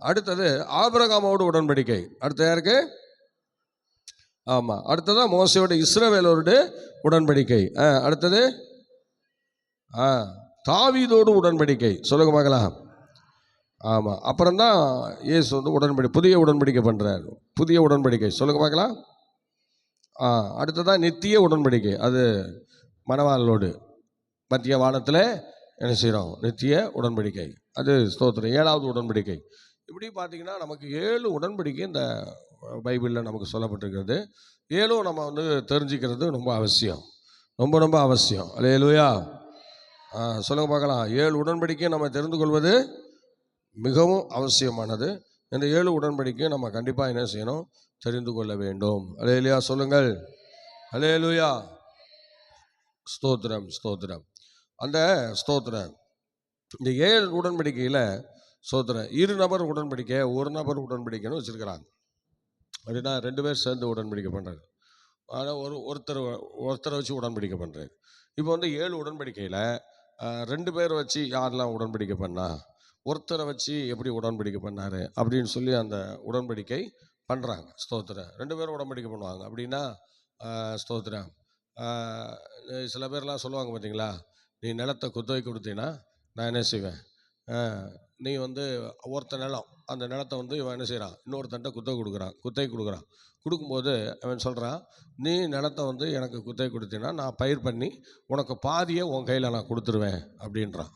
அடுத்தது ஆபிரகாமோடு உடன்படிக்கை. அடுத்த யாருக்கு? ஆமாம், அடுத்ததான் மோசையோட இஸ்ரவேலோடு உடன்படிக்கை. அடுத்தது தாவீதோடு உடன்படிக்கை. சொல்லுங்க பார்க்கலாம். ஆமாம், அப்புறம்தான் இயேசு வந்து புதிய உடன்படிக்கை பண்ணுறாரு. புதிய உடன்படிக்கை. சொல்லுங்க பார்க்கலாம். அடுத்ததான் நித்திய உடன்படிக்கை. அது மணவாளோடு மத்திய வானத்தில் என்ன செய்கிறோம்? நித்திய உடன்படிக்கை. அது ஸ்தோத்திரம் 7வது உடன்படிக்கை. இப்படி பார்த்தீங்கன்னா நமக்கு 7 உடன்படிக்கை இந்த பைபிளில் நமக்கு சொல்லப்பட்டிருக்கிறது. 7 நம்ம வந்து தெரிஞ்சுக்கிறது ரொம்ப அவசியம், ரொம்ப ரொம்ப அவசியம். அல்லேலூயா. சொல்லுங்க பார்க்கலாம். 7 உடன்படிக்கை நம்ம தெரிந்து கொள்வது மிகவும் அவசியமானது. இந்த 7 உடன்படிக்கை நம்ம கண்டிப்பாக என்ன செய்யணும்? தெரிந்து கொள்ள வேண்டும். அல்லேலூயா சொல்லுங்கள். அல்லேலூயா. ஸ்தோத்திரம் ஸ்தோத்திரம். அந்த ஸ்தோத்திரம் இந்த 7 உடன்படிக்கையில் ஸ்தோத்திரம் 2 நபர் உடன்படிக்கை, 1 நபர் உடன்படிக்கைன்னு வச்சுருக்கிறாங்க. அப்படின்னா 2 பேர் சேர்ந்து உடன்படிக்கை பண்ணுறாரு. ஆனால் ஒருத்தரை வச்சு உடன்படிக்கை பண்ணுறாரு. இப்போ வந்து 7 உடன்படிக்கையில் 2 பேர் வச்சு யாரெல்லாம் உடன்படிக்கை பண்ணா, ஒருத்தரை வச்சு எப்படி உடன்படிக்கை பண்ணார் அப்படின்னு சொல்லி அந்த உடன்படிக்கை பண்ணுறாங்க. ஸ்தோத்திரம் 2 பேரும் உடன்படிக்கை பண்ணுவாங்க. அப்படின்னா ஸ்தோத்திரம் சில பேர்லாம் சொல்லுவாங்க பார்த்தீங்களா, நீ நிலத்தை குத்தகை கொடுத்தீங்கன்னா நான் என்ன செய்வேன், நீ வந்து ஒருத்த நிலம், அந்த நிலத்தை வந்து இவன் என்ன செய்கிறான், இன்னொருத்தன்ட்ட குத்தகை கொடுக்குறான். கொடுக்கும்போது அவன் சொல்கிறான், நீ நிலத்தை வந்து எனக்கு குத்தகை கொடுத்தீங்கன்னா நான் பயிர் பண்ணி உனக்கு பாதியை உன் கையில் நான் கொடுத்துருவேன் அப்படின்றான்.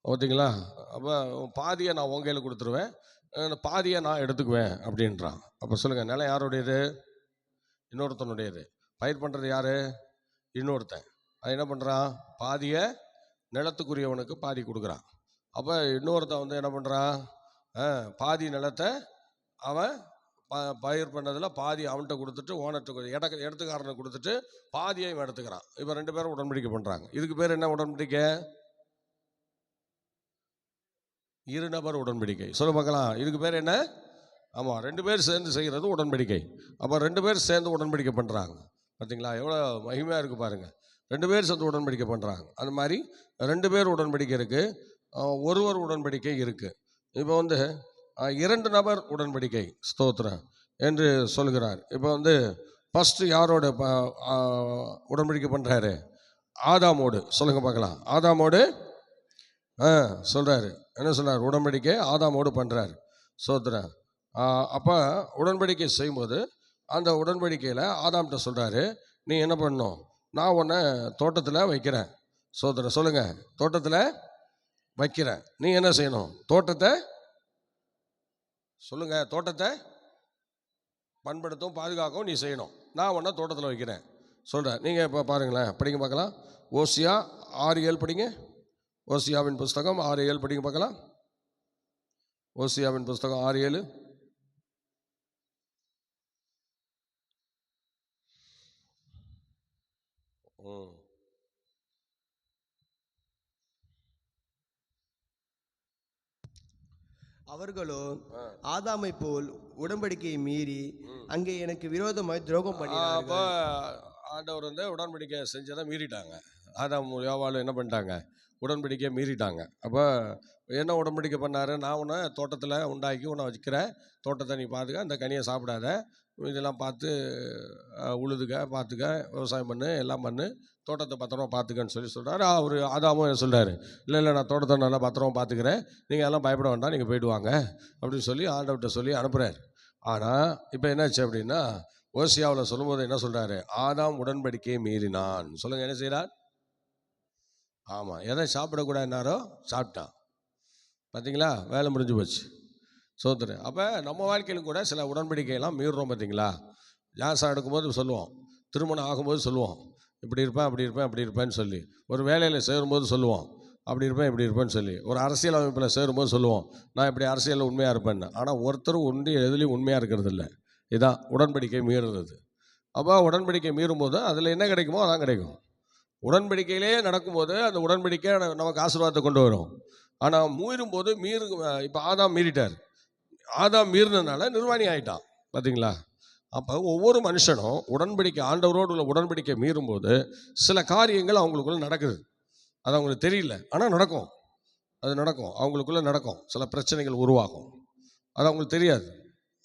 பார்த்தீங்களா? அப்போ பாதியை நான் உன் கையில் கொடுத்துருவேன், பாதியை நான் எடுத்துக்குவேன் அப்படின்றான். அப்போ சொல்லுங்கள், நிலம் யாருடையது? இன்னொருத்தனுடையது. பயிர் பண்ணுறது யார்? இன்னொருத்தன். அது என்ன பண்ணுறான்? பாதியை நிலத்துக்குரியவனுக்கு பாதி கொடுக்குறான். அப்போ இன்னொருத்தன் வந்து என்ன பண்ணுறான்? பாதி நிலத்தை அவன் பயிர் பண்ணதில் பாதி அவன்கிட்ட கொடுத்துட்டு ஓனர்கிட்ட இடத்துக்காரனுக்கு கொடுத்துட்டு பாதியை இவன் எடுத்துக்கிறான். இப்போ 2 பேரும் உடன்படிக்கை பண்ணுறாங்க. இதுக்கு பேர் என்ன உடன்படிக்கை? 2 நபர் உடன்படிக்கை. சொல்ல பார்க்கலாம். இதுக்கு பேர் என்ன? ஆமாம், 2 பேர் சேர்ந்து செய்கிறது உடன்படிக்கை. அப்போ 2 பேர் சேர்ந்து உடன்படிக்கை பண்ணுறாங்க. பார்த்தீங்களா எவ்வளோ மகிமையாக இருக்குது பாருங்கள். 2 பேர் சேர்ந்து உடன்படிக்கை பண்ணுறாங்க. அது மாதிரி 2 பேர் உடன்படிக்கை இருக்குது, ஒருவர் உடன்படிக்கை இருக்குது. இப்போ வந்து 2 நபர் உடன்படிக்கை ஸ்தோத்திரம் என்று சொல்கிறார். இப்போ வந்து ஃபஸ்ட்டு யாரோட உடன்படிக்கை பண்ணுறாரு? ஆதாமோடு. சொல்லுங்க பார்க்கலாம். ஆதாமோடு சொல்கிறாரு. என்ன சொல்கிறார்? உடன்படிக்கை ஆதாமோடு பண்ணுறாரு. ஸ்தோத்திரம். அப்போ உடன்படிக்கை செய்யும்போது அந்த உடன்படிக்கையில் ஆதாம்கிட்ட சொல்கிறாரு, நீ என்ன பண்ணணும், நான் உன்னை தோட்டத்தில் வைக்கிறேன். ஸ்தோத்திரம் சொல்லுங்கள். தோட்டத்தில் வைக்கிறேன், நீ என்ன செய்யணும்? தோட்டத்தை சொல்லுங்கள், தோட்டத்தை பண்படுத்தும் பாதுகாக்கவும் நீ செய்யணும். நான் உன்னை தோட்டத்தில் வைக்கிறேன் சொல்கிறேன். நீங்கள் இப்போ பாருங்களேன், படிங்க பார்க்கலாம். ஓசியா 6:7 படிங்க. ஓசியாவின் புஸ்தகம் 6:7 படிங்க பார்க்கலாம். ஓசியாவின் புஸ்தகம் 6:7. அவர்களோ ஆதாமை போல் உடன்படிக்கையை மீறி அங்கே எனக்கு விரோதமாய் துரோகம் பண்ணினார்கள். அப்போ ஆண்டவர் வந்து உடன்படிக்கை செஞ்சதை மீறிட்டாங்க. ஆதாம் யோவாலும் என்ன பண்ணிட்டாங்க, உடன்படிக்கையை மீறிட்டாங்க. அப்போ என்ன உடன்படிக்கை பண்ணார், நான் உன்னை தோட்டத்தில் உண்டாக்கி உன்னை வச்சுக்கிறேன், தோட்டத்தை நீ பார்த்துக்க, அந்த கனியை சாப்பிடாத, இதெல்லாம் பார்த்து உழுதுக்க, பார்த்துக்க, விவசாயம் பண்ணு, எல்லாம் பண்ணு, தோட்டத்தை பத்திரமா பார்த்துக்கன்னு சொல்கிறாரு. அவர் ஆதாமும் என்ன சொல்கிறாரு, இல்லை நான் தோட்டத்தை நல்லா பத்திரமா பார்த்துக்கிறேன், நீங்கள் எல்லாம் பயப்பட வேண்டாம், நீங்கள் போய்ட்டு வாங்க அப்படின்னு சொல்லி ஆண்டவர்கிட்ட சொல்லி அனுப்புகிறார். ஆனால் இப்போ என்னாச்சு அப்படின்னா, ஓசியாவில் சொல்லும்போது என்ன சொல்கிறாரு, ஆதாம் உடன்படிக்கையை மீறினான். சொல்லுங்கள், என்ன செய்கிறான்? ஆமாம், எதை சாப்பிடக்கூடாதுனாரோ சாப்பிட்டான். பார்த்தீங்களா, வேலை முடிஞ்சு போச்சு. சோதரன். அப்போ நம்ம வாழ்க்கையிலும் கூட சில உடன்படிக்கையெல்லாம் மீறுறோம். பார்த்தீங்களா, ஜாசா எடுக்கும்போது சொல்லுவோம், திருமணம் ஆகும்போது சொல்லுவோம், இப்படி இருப்பேன் அப்படி இருப்பேன் அப்படி இருப்பேன்னு சொல்லி, ஒரு வேலையில் சேரும்போது சொல்லுவோம், அப்படி இருப்பேன் இப்படி இருப்பேன்னு சொல்லி, ஒரு அரசியல் அமைப்பில் சேரும்போது சொல்லுவோம், நான் இப்படி அரசியலில் உண்மையாக இருப்பேன்னு. ஆனால் ஒருத்தரும் எதுலேயும் உண்மையாக இருக்கிறது இல்லை. இதுதான் உடன்படிக்கை மீறுறது. அப்போ உடன்படிக்கை மீறும்போது அதில் என்ன கிடைக்குமோ அதான் கிடைக்கும். உடன்படிக்கையிலே நடக்கும்போது அந்த உடன்படிக்கை நமக்கு ஆசீர்வாதத்தை கொண்டு வரும். ஆனால் மீறும்போது இப்போ ஆதாம் மீறிட்டார். ஆதாம் மீறினதுனால நிர்வாணி ஆகிட்டான். பார்த்தீங்களா? அப்போ ஒவ்வொரு மனுஷனும் உடன்படிக்கை, ஆண்டவரோடு உள்ள உடன்படிக்கை மீறும்போது சில காரியங்கள் அவங்களுக்குள்ள நடக்குது. அது அவங்களுக்கு தெரியல, ஆனால் நடக்கும். அது நடக்கும், அவங்களுக்குள்ள நடக்கும். சில பிரச்சனைகள் உருவாகும், அது அவங்களுக்கு தெரியாது.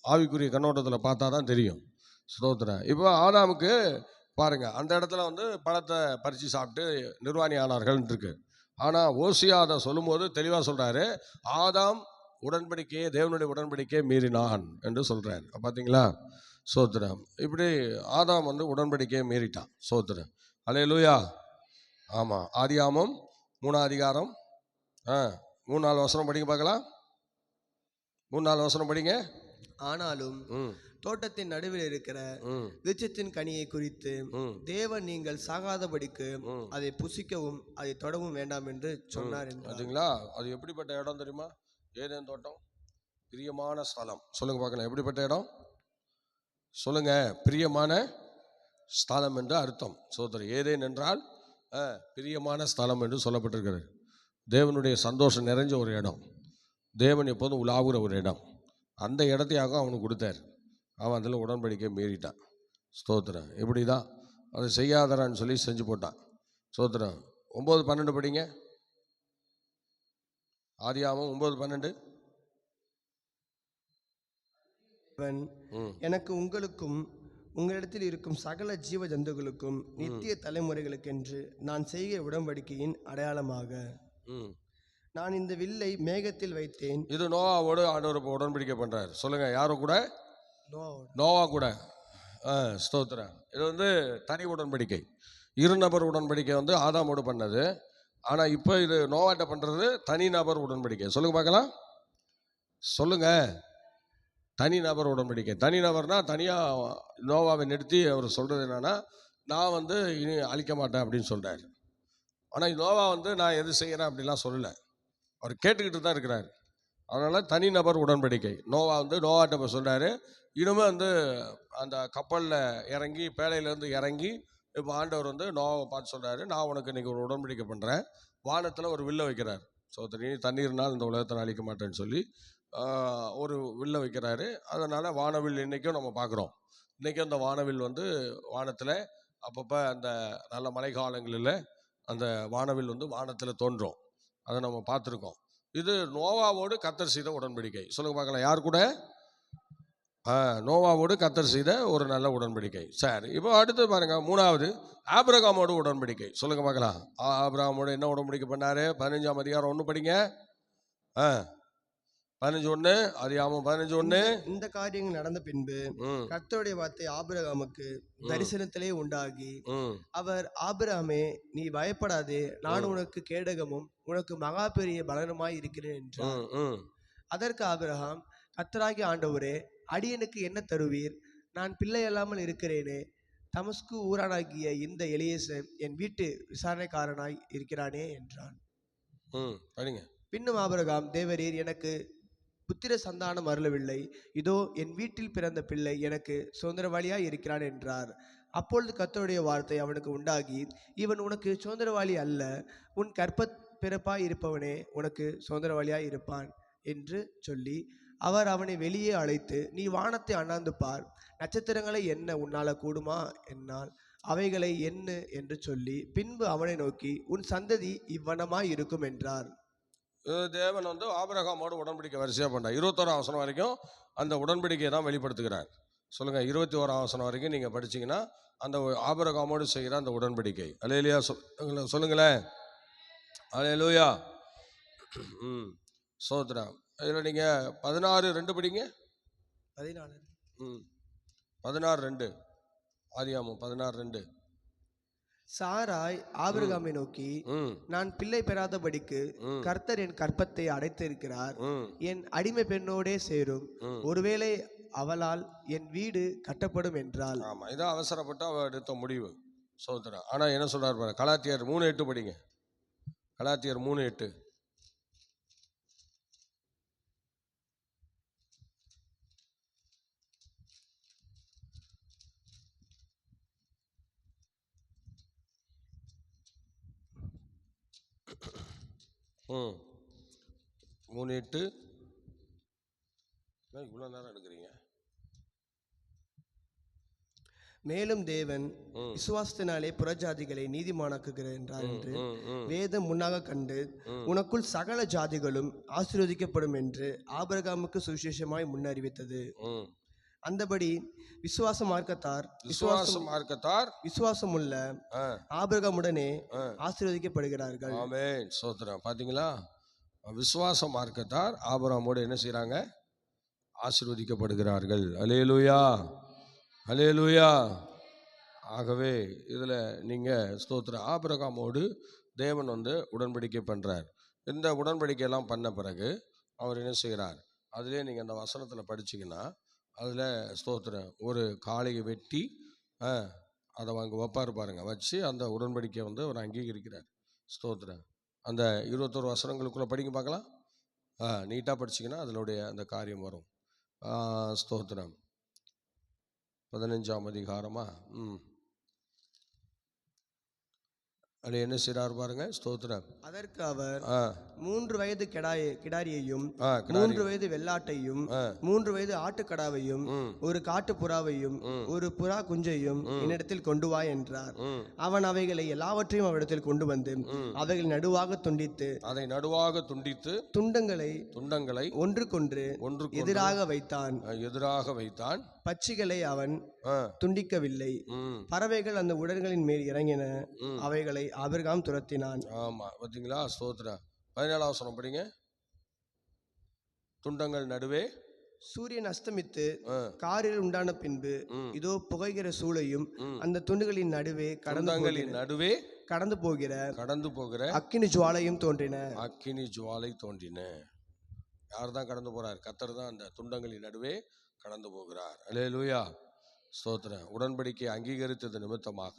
ஆவிக்குரிய கண்ணோட்டத்தில் பார்த்தா தான் தெரியும். ஸ்தோத்திரம். இப்போ ஆதாமுக்கு பாருங்க, அந்த இடத்துல பழத்தை பறித்து சாப்பிட்டு நிர்வாணி ஆனார்கள் இருக்கு. ஆனால் ஓசியா அதை சொல்லும்போது தெளிவாக சொல்கிறாரு, ஆதாம் உடன்படிக்கையே, தேவனுடைய உடன்படிக்கையை மீறினான் என்று சொல்கிறார். பார்த்தீங்களா? சோத்திரம். இப்படி ஆதாம் உடன்படிக்கையை மீறிட்டான். சோத்திரம். அல்லேலூயா. ஆமாம், ஆதியாகமம் 3ஆம் அதிகாரம் 3-4 வசனம் படிங்க பார்க்கலாம். 3-4 வசனம் படிங்க. ஆனாலும் தோட்டத்தின் நடுவில் இருக்கிற விருட்சத்தின் கனியை குறித்து தேவன் நீங்கள் சாகாதபடிக்கு அதை புசிக்கவும் அதை தொடவும் வேண்டாம் என்று சொன்னார். பார்த்தீங்களா? அது எப்படிப்பட்ட இடம் தெரியுமா? ஏதேன் தோட்டம் பிரியமான ஸ்தலம். சொல்லுங்க பார்க்கலாம், எப்படிப்பட்ட இடம்? சொல்லுங்க, பிரியமான ஸ்தலம் என்று அர்த்தம். சோதரி, ஏதேன் என்றால் பிரியமான ஸ்தலம் என்று சொல்லப்பட்டிருக்கிறது. தேவனுடைய சந்தோஷம் நிறைஞ்ச ஒரு இடம், தேவன் எப்போதும் உலாவுற ஒரு இடம். அந்த இடத்தையாக அவனுக்கு கொடுத்தார். அவன் அதில் உடன்படிக்கை மீறிட்டான். ஸ்தோத்திரம். இப்படி தான் அதை செய்யாதரான்னு சொல்லி செஞ்சு போட்டான். ஸ்தோத்திரம். 9-12 படிங்க. ஆதியாகமம் 9-12. எனக்கு உங்களுக்கும் உங்களிடத்தில் இருக்கும் சகல ஜீவ ஜந்துகளுக்கும் நித்திய தலைமுறைகளுக்கென்று நான் செய்கிற உடன்படிக்கையின் அடையாளமாக நான் இந்த வில்லை மேகத்தில் வைத்தேன். இது நோவாவோடு ஆண்டவர் உடன்படிக்கை பண்றாரு. சொல்லுங்க, யாரோ கூட? நோவா கூட. ஸ்தோத்திரம். இது தனி உடன்படிக்கை, இருநபர் உடன்படிக்கை ஆதாமோடு பண்ணது. ஆனால் இப்போ இது நோவாட்ட பண்ணுறது தனி நபர் உடன்படிக்கை. சொல்லுங்க பார்க்கலாம். சொல்லுங்க, தனி நபர் உடன்படிக்கை. தனி நபர்னா தனியாக நோவாவை நிறுத்தி அவர் சொல்கிறது என்னன்னா, நான் இனி அழிக்க மாட்டேன் அப்படின்னு சொல்கிறார். ஆனால் நோவா நான் எது செய்கிறேன் அப்படிலாம் சொல்லலை, அவர் கேட்டுக்கிட்டு தான் இருக்கிறார். அதனால் தனி நபர் உடன்படிக்கை. நோவா நோவாட்ட சொல்கிறாரு, இனிமே அந்த கப்பலில் இறங்கி, பேழையிலேருந்து இறங்கி, இப்போ ஆண்டவர் நோவாவை பார்த்து சொல்கிறாரு, நான் உனக்கு இன்றைக்கி ஒரு உடன்படிக்கை பண்ணுறேன். வானத்தில் ஒரு வில்லை வைக்கிறார். ஸோ தண்ணீர்னால் இந்த உலகத்தை அழிக்க மாட்டேன்னு சொல்லி ஒரு வில்லை வைக்கிறாரு. அதனால் வானவில் இன்றைக்கும் நம்ம பார்க்குறோம். இன்றைக்கும் அந்த வானவில் வானத்தில் அப்பப்போ அந்த நல்ல மழை காலங்களில் அந்த வானவில் வானத்தில் தோன்றும். அதை நம்ம பார்த்துருக்கோம். இது நோவாவோடு கர்த்தர் செய்த உடன்படிக்கை. சொல்லுங்க பார்க்கலாம், யார் கூட? நோவாவோடு கர்த்தர் செய்த ஒரு நல்ல உடன்படிக்கை. சரி, இப்போ அடுத்து பாருங்க, 3வது ஆபிரகாமோடு உடன்படிக்கை. சொல்லுங்க பார்க்கலாம், ஆபிரகாமோடு என்ன உடன்படிக்கை பண்ணாரு? 15ஆம் அதிகாரம் 1 படிங்க. 15:1. அதிகாரம் 15:1. இந்த காரியங்கள் நடந்த பின்பு கர்த்தருடைய வார்த்தை ஆபிரகாமுக்கு தரிசனத்திலே உண்டாகி, அவர், ஆபிரகாமே, நீ பயப்படாதே, நான் உனக்கு கேடகமும் உனக்கு மகா பெரிய பலனுமாய் இருக்கிறேன் என்றார். அதற்கு ஆபிரகாம், கர்த்தராகிய ஆண்டவரே, அடியனுக்கு என்ன தருவீர்? நான் பிள்ளை இல்லாமல் இருக்கிறேனே. தமஸ்கு ஊரானாகிய இந்த எலியேசர் என் வீட்டு விசாரணைக்காரனாய் இருக்கிறானே என்றான். பின்னும் ஆபிரகாம், தேவரீர் எனக்கு புத்திர சந்தானம் அருளவில்லை, இதோ என் வீட்டில் பிறந்த பிள்ளை எனக்கு சுதந்திரவாளியாய் இருக்கிறான் என்றார். அப்பொழுது கர்த்தருடைய வார்த்தை அவனுக்கு உண்டாகி, இவன் உனக்கு சுதந்திரவாளி அல்ல, உன் பிறப்பாய் இருப்பவனே உனக்கு சுதந்திரவாளியாய் இருப்பான் என்று சொல்லி, அவர் அவனை வெளியே அழைத்து, நீ வானத்தை அண்ணாந்து பார், நட்சத்திரங்களை என்ன உன்னால கூடுமா என்னால். அவைகளை எண்ணு என்று சொல்லி பின்பு அவனை நோக்கி உன் சந்ததி இவ்வனமாய் இருக்கும் என்றார். தேவன் வந்து ஆபிரகாமோடு உடன்படிக்கை வரிசையாக பண்ணார். 21ஆம் வசனம் வரைக்கும் அந்த உடன்படிக்கையை தான் வெளிப்படுத்துகிறார். சொல்லுங்கள், 21ஆம் வசனம் வரைக்கும் நீங்கள் படிச்சீங்கன்னா அந்த ஆபிரகாமோடு செய்கிற அந்த உடன்படிக்கை. அல்லேலூயா சொல்லுங்களேன். அல்லேலூயா. சோத்ரம். இதில் நீங்கள் 16:2 படிங்க. 16:2 ஆதியாகமம் 16:2. சாராய் ஆபிரகாமை நோக்கி நான் பிள்ளை பெறாதபடிக்கு கர்த்தர் என் கற்பத்தை அடைத்திருக்கிறார், என் அடிமை பெண்ணோடே சேரும், ஒருவேளை அவளால் என் வீடு கட்டப்படும் என்றாள். ஆமா, இதான் அவசரப்பட்டு அவ எடுத்த முடிவு. சோதரா. ஆனா என்ன சொல்றாரு பாருங்க, கலாத்தியர் 3:8 படிங்க. கலாத்தியர் 3:8. ம் 3:8. இவ்வளோ நேரம் எடுக்கிறீங்க. மேலும் தேவன் விசுவாசத்தினாலே புறஜாதிகளை நீதிமானாக்குகிறார் என்றார் என்று வேதம் முன்னாக கண்டு உனக்குள் சகல ஜாதிகளும் ஆசீர்வதிக்கப்படும் என்று ஆபிரகாமுக்கு சுவிசேஷமாய் முன்னறிவித்தது. அந்தபடி விசுவாச மார்க்கத்தார் விசுவாசமுள்ள ஆபிரகாமுடனே ஆசீர்வதிக்கப்படுகிறார்கள். ஆமென். சோத்திரம். பாத்தீங்களா, விசுவாச மார்க்கத்தார் ஆபிரகாமோடு என்ன செய்றாங்க? ஆசீர்வதிக்கப்படுகிறார்கள். அல்லேலூயா, அல்லேலூயா. ஆகவே இதில் நீங்கள் ஸ்தோத்திரம், ஆபிரகாமோடு தேவன் வந்து உடன்படிக்கை பண்ணுறார். இந்த உடன்படிக்கையெல்லாம் பண்ண பிறகு அவர் என்ன செய்கிறார்? அதிலே நீங்கள் அந்த வசனத்தில் படிச்சிங்கன்னா அதில் ஸ்தோத்திரம் ஒரு காளையை வெட்டி அதை அங்கே வைப்பார் பாருங்க. வச்சு அந்த உடன்படிக்கையை வந்து அவர் அங்கீகரிக்கிறார். ஸ்தோத்திரம். அந்த 21 வசனங்களுக்குள்ளே படிங்க பார்க்கலாம். நீட்டாக படிச்சிங்கன்னா அதனுடைய அந்த காரியம் வரும். ஸ்தோத்திரம். 15ஆம் அதிகாரமா அது என்ன செய்றார் பாருங்க. ஸ்தோத்திரம். அதற்கு அவர் 3 வயது கிடாரியையும் 3 வயது வெள்ளாட்டையும் 3 வயது ஆட்டுக்கடாவையும் ஒரு காட்டு புறாவையும் ஒரு புறா குஞ்சையும் என்னிடத்தில் கொண்டு வா என்றார். அவன் அவைகளை எல்லாவற்றையும் அவரிடத்தில் கொண்டு வந்து அவைகளை நடுவாக துண்டித்து துண்டங்களை ஒன்றுக்கொன்று எதிராக வைத்தான். பட்சிகளை அவன் துண்டிக்கவில்லை. பறவைகள் அந்த உடல்களின் மேல் இறங்கின, அவைகளை ஆபிரகாம் துரத்தினான். ஆமா, பாத்தீங்களா? ஸ்தோத்திரம். 17ஆம் வசனம் படிங்க. துண்டங்கள் நடுவே சூரியன் அஸ்தமித்து காரில் உண்டான பின்பு இதோ புகைகிற சூளையும் அந்த துண்டுகளின் நடுவே கடந்து போகிற அக்கினி ஜுவாலையும் தோன்றின. யார் தான் கடந்து போறார்? கர்த்தர் தான் அந்த துண்டங்களின் நடுவே கடந்து போகிறார். அல்லேலூயா. ஸ்தோத்திரம். உடன்படிக்கை அங்கீகரித்தது நிமித்தமாக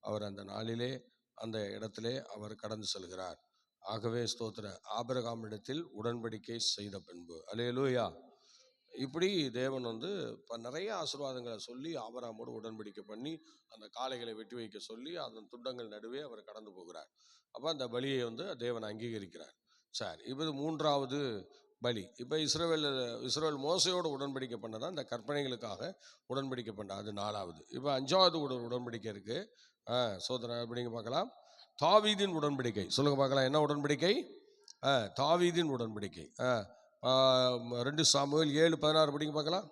அவர் அந்த நாளிலே அந்த இடத்திலே அவர் கடந்து செல்கிறார். ஆகவே ஸ்தோத்திரம், ஆபிரகாமிடத்தில் உடன்படிக்கை செய்த பின்பு, அல்லேலூயா, இப்படி தேவன் வந்து நிறைய ஆசீர்வாதங்களை சொல்லி ஆபிரகாமோடு உடன்படிக்கை பண்ணி அந்த காளைகளை வெட்டி வைக்க சொல்லி அதன் துண்டங்கள் நடுவே அவர் கடந்து போகிறார். அப்போ அந்த பலியை வந்து தேவன் அங்கீகரிக்கிறார். சரி, இப்போ 3வது பலி. இப்போ இஸ்ரவேல் மோசையோடு உடன்படிக்கை பண்ணதான் இந்த கற்பனைகளுக்காக உடன்படிக்கை பண்ண, அது 4வது. இப்போ 5வது உடன்படிக்கை இருக்கு. சோதனை எப்படிங்க பார்க்கலாம். தாவீதின் உடன்படிக்கை. சொல்லுங்க பார்க்கலாம், என்ன உடன்படிக்கை? தாவீதின் உடன்படிக்கை. 2 சாமுவேல் 7:16 படிங்க பார்க்கலாம்.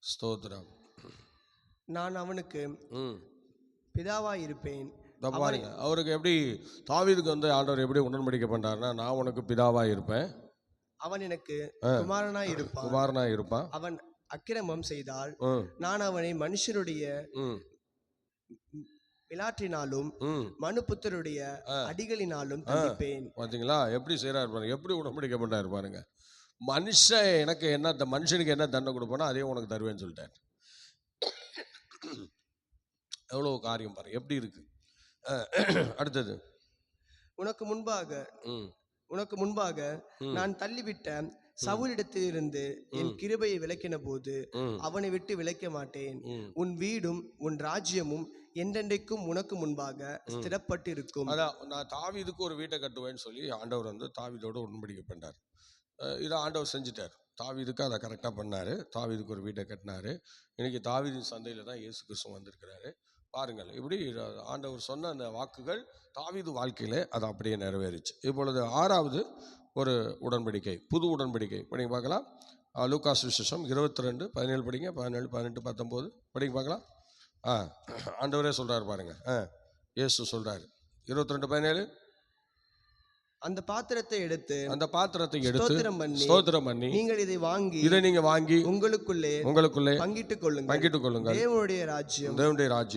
ஸ்தோத்திரம். நான் அவனுக்கு பிதாவாய் இருப்பேன். பாருங்க, அவருக்கு எப்படி தாவீதுக்கு வந்து ஆண்டவர் எப்படி உடன்படிக்கை பண்றாருன்னா, நான் உனக்கு பிதாவாய் இருப்பேன், அவன் எனக்கு குமாரனாய் இருப்பான். அவன் அக்கிரமம் செய்தால் நான் அவனை மனுஷருடைய விளாற்றினாலும் மனுபுத்தருடைய அடிகளினாலும் தண்டிப்பேன். பாத்தீங்களா எப்படி செய்யறாரு பாருங்க, எப்படி உடன்படிக்கை பண்றாரு பாருங்க. மனுஷனுக்கு என்ன தண்டனை கொடுப்பானோ அதே உனக்கு தருவேன்னு சொல்லிட்டார். எவ்வளவு காரியம் பாருங்க, எப்படி இருக்கு. அடுத்தது, உனக்கு முன்பாக நான் தள்ளிவிட்ட சவுலிடத்திலிருந்து என் கிருபையை விலக்கின போது அவனை விட்டு விலக்க மாட்டேன். உன் வீடும் உன் ராஜ்யமும் என்றென்றைக்கும் உனக்கு முன்பாக ஸ்திரப்பட்டு இருக்கும். அதான், நான் தாவீதுக்கு ஒரு வீட்டை கட்டுவேன்னு சொல்லி ஆண்டவர் வந்து தாவீதோடு உடன்படிக்கை பண்ணார். இதை ஆண்டவர் செஞ்சிட்டார். தாவீதுக்கு அதை கரெக்டாக பண்ணார். தாவீதுக்கு ஒரு வீட்டை கட்டினார். இன்றைக்கி தாவீதின் சந்தையில் தான் இயேசு கிறிஸ்து வந்திருக்கிறாரு. பாருங்கள், இப்படி ஆண்டவர் சொன்ன அந்த வாக்குகள் தாவீது வாழ்க்கையில் அது அப்படியே நிறைவேறிச்சு. இப்பொழுது 6வது ஒரு உடன்படிக்கை, புது உடன்படிக்கை படிங்க பார்க்கலாம். லூக்கா சுவிசேஷம் 22:17 படிங்க. 17, 18, 19 படிங்க பார்க்கலாம். ஆண்டவரே சொல்கிறார் பாருங்க. இயேசு சொல்கிறார் 22:17. அந்த பாத்திரத்தை எடுத்து ஸ்தோத்திரம் பண்ணி நீங்கள் இதை வாங்கி உங்களுக்குள்ளே பங்கிட்டுக் கொள்ளுங்கள். தேவனுடைய ராஜ்யம்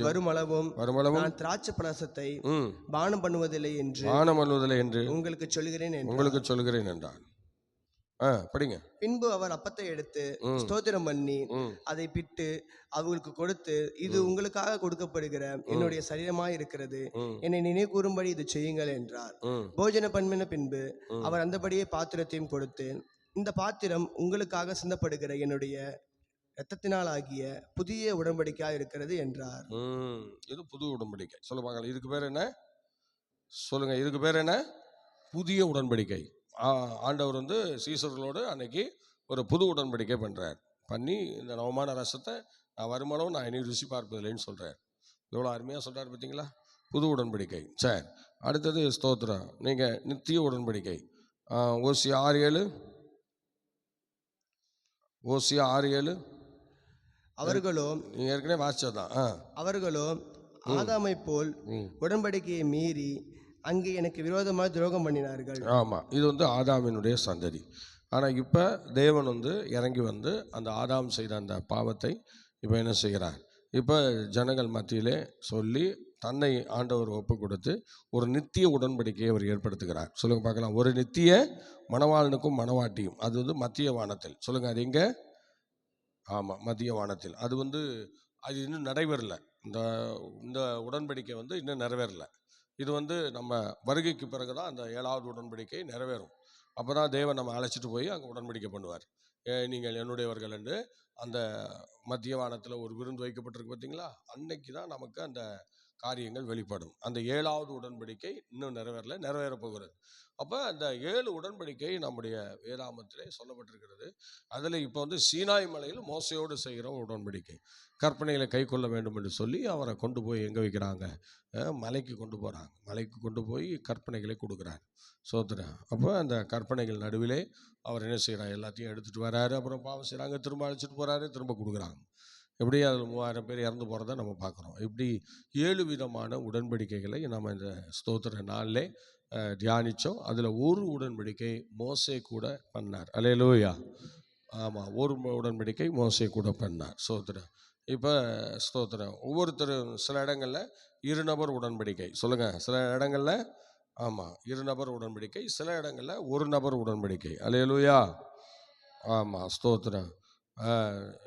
வருமளவும் நான் திராட்சை பரசத்தை பானம் பண்ணுவதில்லை என்று உங்களுக்கு சொல்கிறேன் என்றார். படிங்க. பின்பு அவர் அப்பத்தை எடுத்து ஸ்தோத்திரம் பண்ணி அதை பிட்டு அவர்களுக்கு கொடுத்து, இது உங்களுக்காக கொடுக்கப்படுகிற என்னுடைய சரீரமாய் இருக்கிறது, என்னை நினைவு கூறும்படி இது செய்யுங்கள் என்றார். போஜன பண்ணின பின்பு அவர் அந்தபடியே பாத்திரத்தையும் கொடுத்து, இந்த பாத்திரம் உங்களுக்காக சிந்தப்படுகிற என்னுடைய இரத்தத்தினால் ஆகிய புதிய உடன்படிக்கையா இருக்கிறது என்றார். இது புது உடன்படிக்கை. சொல்லுவாங்க, இதுக்கு பேர் என்ன? சொல்லுங்க, இதுக்கு பேர் என்ன? புதிய உடன்படிக்கை. ஆண்டவர் சீசர்களோடு அன்னைக்கு ஒரு புது உடன்படிக்கை பண்ணுறார். பண்ணி இந்த நவமான ரசத்தை நான் வருமானம் நான் இனி ருசி பார்ப்பதில்லைன்னு சொல்கிறார். எவ்வளோ அருமையாக சொல்கிறார் பார்த்தீங்களா? புது உடன்படிக்கை. சரி, அடுத்தது ஸ்தோத்திரம். நீங்கள் நித்திய உடன்படிக்கை. ஓசியா 6:7. அவர்களோ, நீங்க ஏற்கனவே வாசிச்சதான். அவர்களோ ஆதாமை போல் உடன்படிக்கையை மீறி அங்கே எனக்கு விரோதமாக துரோகம் பண்ணினார்கள். ஆமாம், இது ஆதாமினுடைய சந்ததி. ஆனால் இப்போ தேவன் இறங்கி அந்த ஆதாம் செய்த அந்த பாவத்தை இப்போ என்ன செய்கிறார்? இப்போ ஜனங்கள் மத்தியிலே சொல்லி தன்னை ஆண்டவர் ஒப்பு கொடுத்து ஒரு நித்திய உடன்படிக்கையை அவர் ஏற்படுத்துகிறார். சொல்லுங்க பார்க்கலாம். ஒரு நித்திய மணவாளனுக்கும் மணவாட்டியும். அது மத்திய வானத்தில். சொல்லுங்க, அது எங்கே? ஆமாம், மத்திய வானத்தில். அது இன்னும் நிறைவேறலை. இந்த உடன்படிக்கை இன்னும் நிறைவேறலை. இது நம்ம வருகைக்கு பிறகு தான் அந்த 7வது உடன்படிக்கை நிறைவேறும். அப்போ தான் தேவன் நம்ம அழைச்சிட்டு போய் அங்கே உடன்படிக்கை பண்ணுவார். நீங்கள் என்னுடையவர்கள் என்று அந்த மத்திய வானத்தில் ஒரு விருந்து வைக்கப்பட்டிருக்கு பார்த்தீங்களா? அன்னைக்கு தான் நமக்கு அந்த காரியங்கள் வெளிப்படும். அந்த 7வது உடன்படிக்கை இன்னும் நிறைவேற போகிறது. அப்போ அந்த 7 உடன்படிக்கை நம்முடைய வேதாமத்திலே சொல்லப்பட்டிருக்கிறது. அதில் இப்போ சீனாய் மலையில் மோசையோடு செய்கிற உடன்படிக்கை. கற்பனைகளை கை கொள்ள வேண்டும் என்று சொல்லி அவரை கொண்டு போய் எங்கே வைக்கிறாங்க? மலைக்கு கொண்டு போகிறாங்க. மலைக்கு கொண்டு போய் கற்பனைகளை கொடுக்குறாங்க. சோத்திரம். அப்போ அந்த கற்பனைகள் நடுவிலே அவர் என்ன செய்கிறார்? எல்லாத்தையும் எடுத்துகிட்டு வராரு. அப்புறம் பாவம் செய்கிறாங்க, திரும்ப அழைச்சிட்டு போகிறாரு, திரும்ப கொடுக்குறாங்க. எப்படி அதில் 3000 பேர் இறந்து போகிறத நம்ம பார்க்குறோம். இப்படி 7 விதமான உடன்படிக்கைகளை நம்ம இந்த ஸ்தோத்திர நாளிலே தியானித்தோம். அதில் ஒரு உடன்படிக்கை மோசே கூட பண்ணார். அல்லேலூயா. ஆமாம், ஒரு உடன்படிக்கை மோசே கூட பண்ணார். ஸ்தோத்திரம். இப்போ ஸ்தோத்திரம். ஒவ்வொருத்தரும் சில இடங்களில் 2 நபர் உடன்படிக்கை. சொல்லுங்கள், சில இடங்களில் ஆமாம் 2 நபர் உடன்படிக்கை, சில இடங்களில் 1 நபர் உடன்படிக்கை. அல்லேலூயா. ஆமாம், ஸ்தோத்திரம்.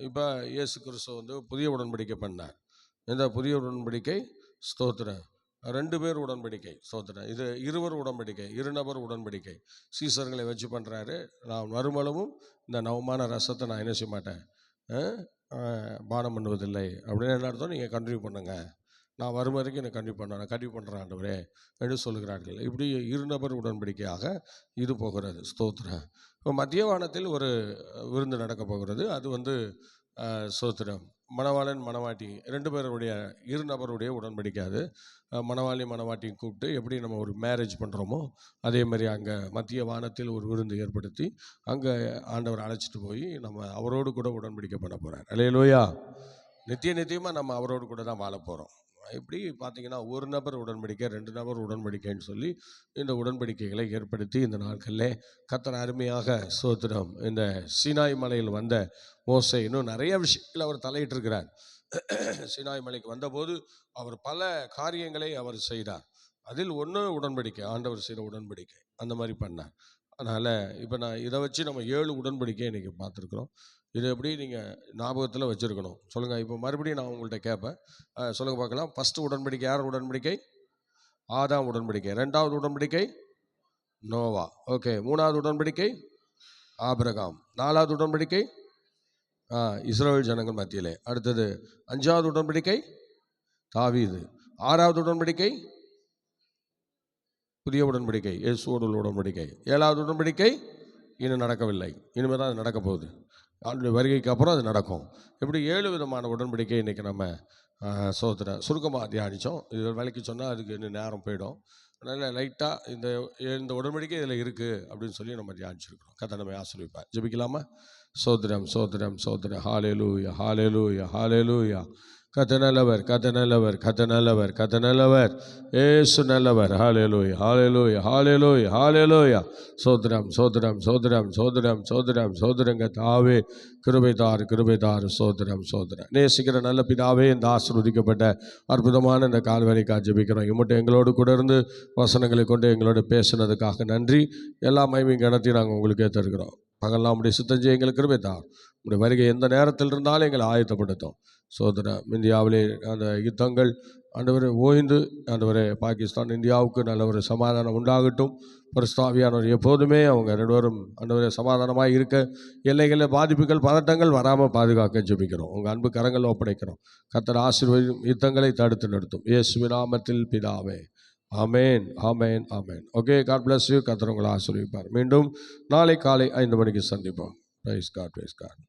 இப்போ இயேசு கிறிஸ்து புதிய உடன்படிக்கை பண்ணார். இந்த புதிய உடன்படிக்கை ஸ்தோத்திரம் 2 பேர் உடன்படிக்கை. ஸ்தோத்திரம். இது 2 உடன்படிக்கை, 2 நபர் உடன்படிக்கை. சீசர்களை வச்சு பண்ணுறாரு. நான் வருமளவும் இந்த நவமான ரசத்தை நான் என்ன செய்ய மாட்டேன், பானம் பண்ணுவதில்லை அப்படின்னு என்ன அர்த்தம்? நீங்கள் கண்டினியூ பண்ணுங்க, நான் வரும் வரைக்கும் எனக்கு கண்டினியூ பண்ணுறேன் ஆண்டவரே என்று சொல்கிறார்கள். இப்படி 2 நபர் உடன்படிக்கையாக இது போகிறது. ஸ்தோத்திரம். இப்போ மத்திய வானத்தில் ஒரு விருந்து நடக்க போகிறது. அது ஸ்தோத்திரம். மணவாளன் மணவாட்டி 2 பேருடைய 2 நபருடைய உடன்படிக்கை. அது மணவாளி மணவாட்டியும் கூப்பிட்டு எப்படி நம்ம ஒரு மேரேஜ் பண்ணுறோமோ அதே மாதிரி அங்கே மத்திய வானத்தில் ஒரு விருந்து ஏற்படுத்தி அங்கே ஆண்டவர் அழைச்சிட்டு போய் நம்ம அவரோடு கூட உடன்படிக்கை பண்ண போகிறார். அல்லேலூயா. நித்தியமாக நம்ம அவரோடு கூட தான் வாழ போகிறோம். இப்படி பார்த்தீங்கன்னா 1 நபர் உடன்படிக்கை, 2 நபர் உடன்படிக்கைன்னு சொல்லி இந்த உடன்படிக்கைகளை ஏற்படுத்தி இந்த நாட்களில் கர்த்தர் அருமையாக ஸ்தோத்திரம் இந்த சீனாய் மலையில் வந்த மோசே இன்னும் நிறைய விஷயங்கள் அவர் தலையிட்டிருக்கிறார். சீனாய் மலைக்கு வந்தபோது அவர் பல காரியங்களை அவர் செய்தார். அதில் ஒன்று உடன்படிக்கை, ஆண்டவர் செய்கிற உடன்படிக்கை அந்த மாதிரி பண்ணார். அதனால் இப்போ நான் இதை வச்சு நம்ம 7 உடன்படிக்கை இன்றைக்கி பார்த்துருக்குறோம். இது எப்படி நீங்கள் ஞாபகத்தில் வச்சுருக்கணும். சொல்லுங்கள். இப்போ மறுபடியும் நான் உங்கள்கிட்ட கேட்பேன், சொல்லுங்கள் பார்க்கலாம். ஃபஸ்ட்டு உடன்படிக்கை யார் உடன்படிக்கை? ஆதாம் உடன்படிக்கை. 2வது உடன்படிக்கை நோவா. ஓகே. 3வது உடன்படிக்கை ஆபிரகாம். 4வது உடன்படிக்கை இஸ்ரவேல் ஜனங்கள் மத்தியிலே. அடுத்தது 5வது உடன்படிக்கை தாவீது. 6வது உடன்படிக்கை புதிய உடன்படிக்கை, இயேசுவோடு உடன்படிக்கை. 7வது உடன்படிக்கை இன்னும் நடக்கவில்லை. இனிமேல் தான் அது நடக்க போகுது. ஆண்டுடைய வருகைக்கு அப்புறம் அது நடக்கும். இப்படி 7 விதமான உடன்படிக்கை இன்றைக்கி நம்ம சுருக்கமாக தியானித்தோம். இது வேலைக்கு சொன்னால் அதுக்கு இன்னும் நேரம் போயிடும். அதனால் லைட்டாக இந்த உடன்படிக்கை இதில் இருக்குது அப்படின்னு சொல்லி நம்ம தியானிச்சிருக்கிறோம். கதை நம்ம ஆசீர்வதிப்பார். ஜெபிக்கலாமா? சோத்திரம் சோத்திரம் சோத்திரம். ஹalleluya ஹalleluya ஹalleluya. கர்த்தர் நல்லவர், கர்த்தர் நல்லவர், கர்த்தர் நல்லவர், கர்த்தர் நல்லவர், இயேசு நல்லவர். ஹalleluya ஹalleluya ஹalleluya ஹalleluya. சோத்திரம் சோத்திரம் சோத்திரம் சோத்திரம் சோத்திரம் சோத்திரம். கர்த்தாவே கிருபை தார், கிருபை தார். சோத்திரம் சோத்திரம். நேசிக்கிற நல்ல பிதாவே, இந்த ஆசீர்வதிக்கப்பட்ட அற்புதமான இந்த கால்வரைக்காக ஜெபிக்கிறோம். இம்மட்டும் எங்களோடு கூட இருந்து வசனங்களை கொண்டு எங்களோட பேசுனதுக்காக நன்றி. எல்லா மகிமையும் கனத்தையும் நாங்கள் உங்களுக்கே தருகிறோம். பகல்லாம் உடைய சுத்தம் செய்ய எங்களுக்கு கிருபை தார். உடைய வருகை எந்த நேரத்தில் இருந்தாலும் எங்களை ஆயத்தப்படுத்தும். சோதரம். இந்தியாவிலே அந்த யுத்தங்கள் ஆண்டவரை ஓய்ந்து, ஆண்டவரே பாகிஸ்தான் இந்தியாவுக்கு நல்ல ஒரு சமாதானம் உண்டாகட்டும். பரிசுத்தாவியானவர் எப்போதுமே அவங்க 2 பேரும் ஆண்டவரே சமாதானமாக இருக்க, எல்லைகளில் பாதிப்புகள் பதட்டங்கள் வராமல் பாதுகாக்க ஜெபிக்கிறோம். உங்கள் அன்பு கரங்கள் ஒப்படைக்கிறோம். கர்த்தர் ஆசீர்வதியும், யுத்தங்களை தடுத்து நிறுத்தும். இயேசுவின் நாமத்தில் பிதாவே. ஆமேன் ஆமேன் ஆமேன். Okay, God bless you. கர்த்தர் உங்களை ஆசீர்வதிப்பார். மீண்டும் நாளை காலை 5 மணிக்கு சந்திப்போம். Praise God, praise God.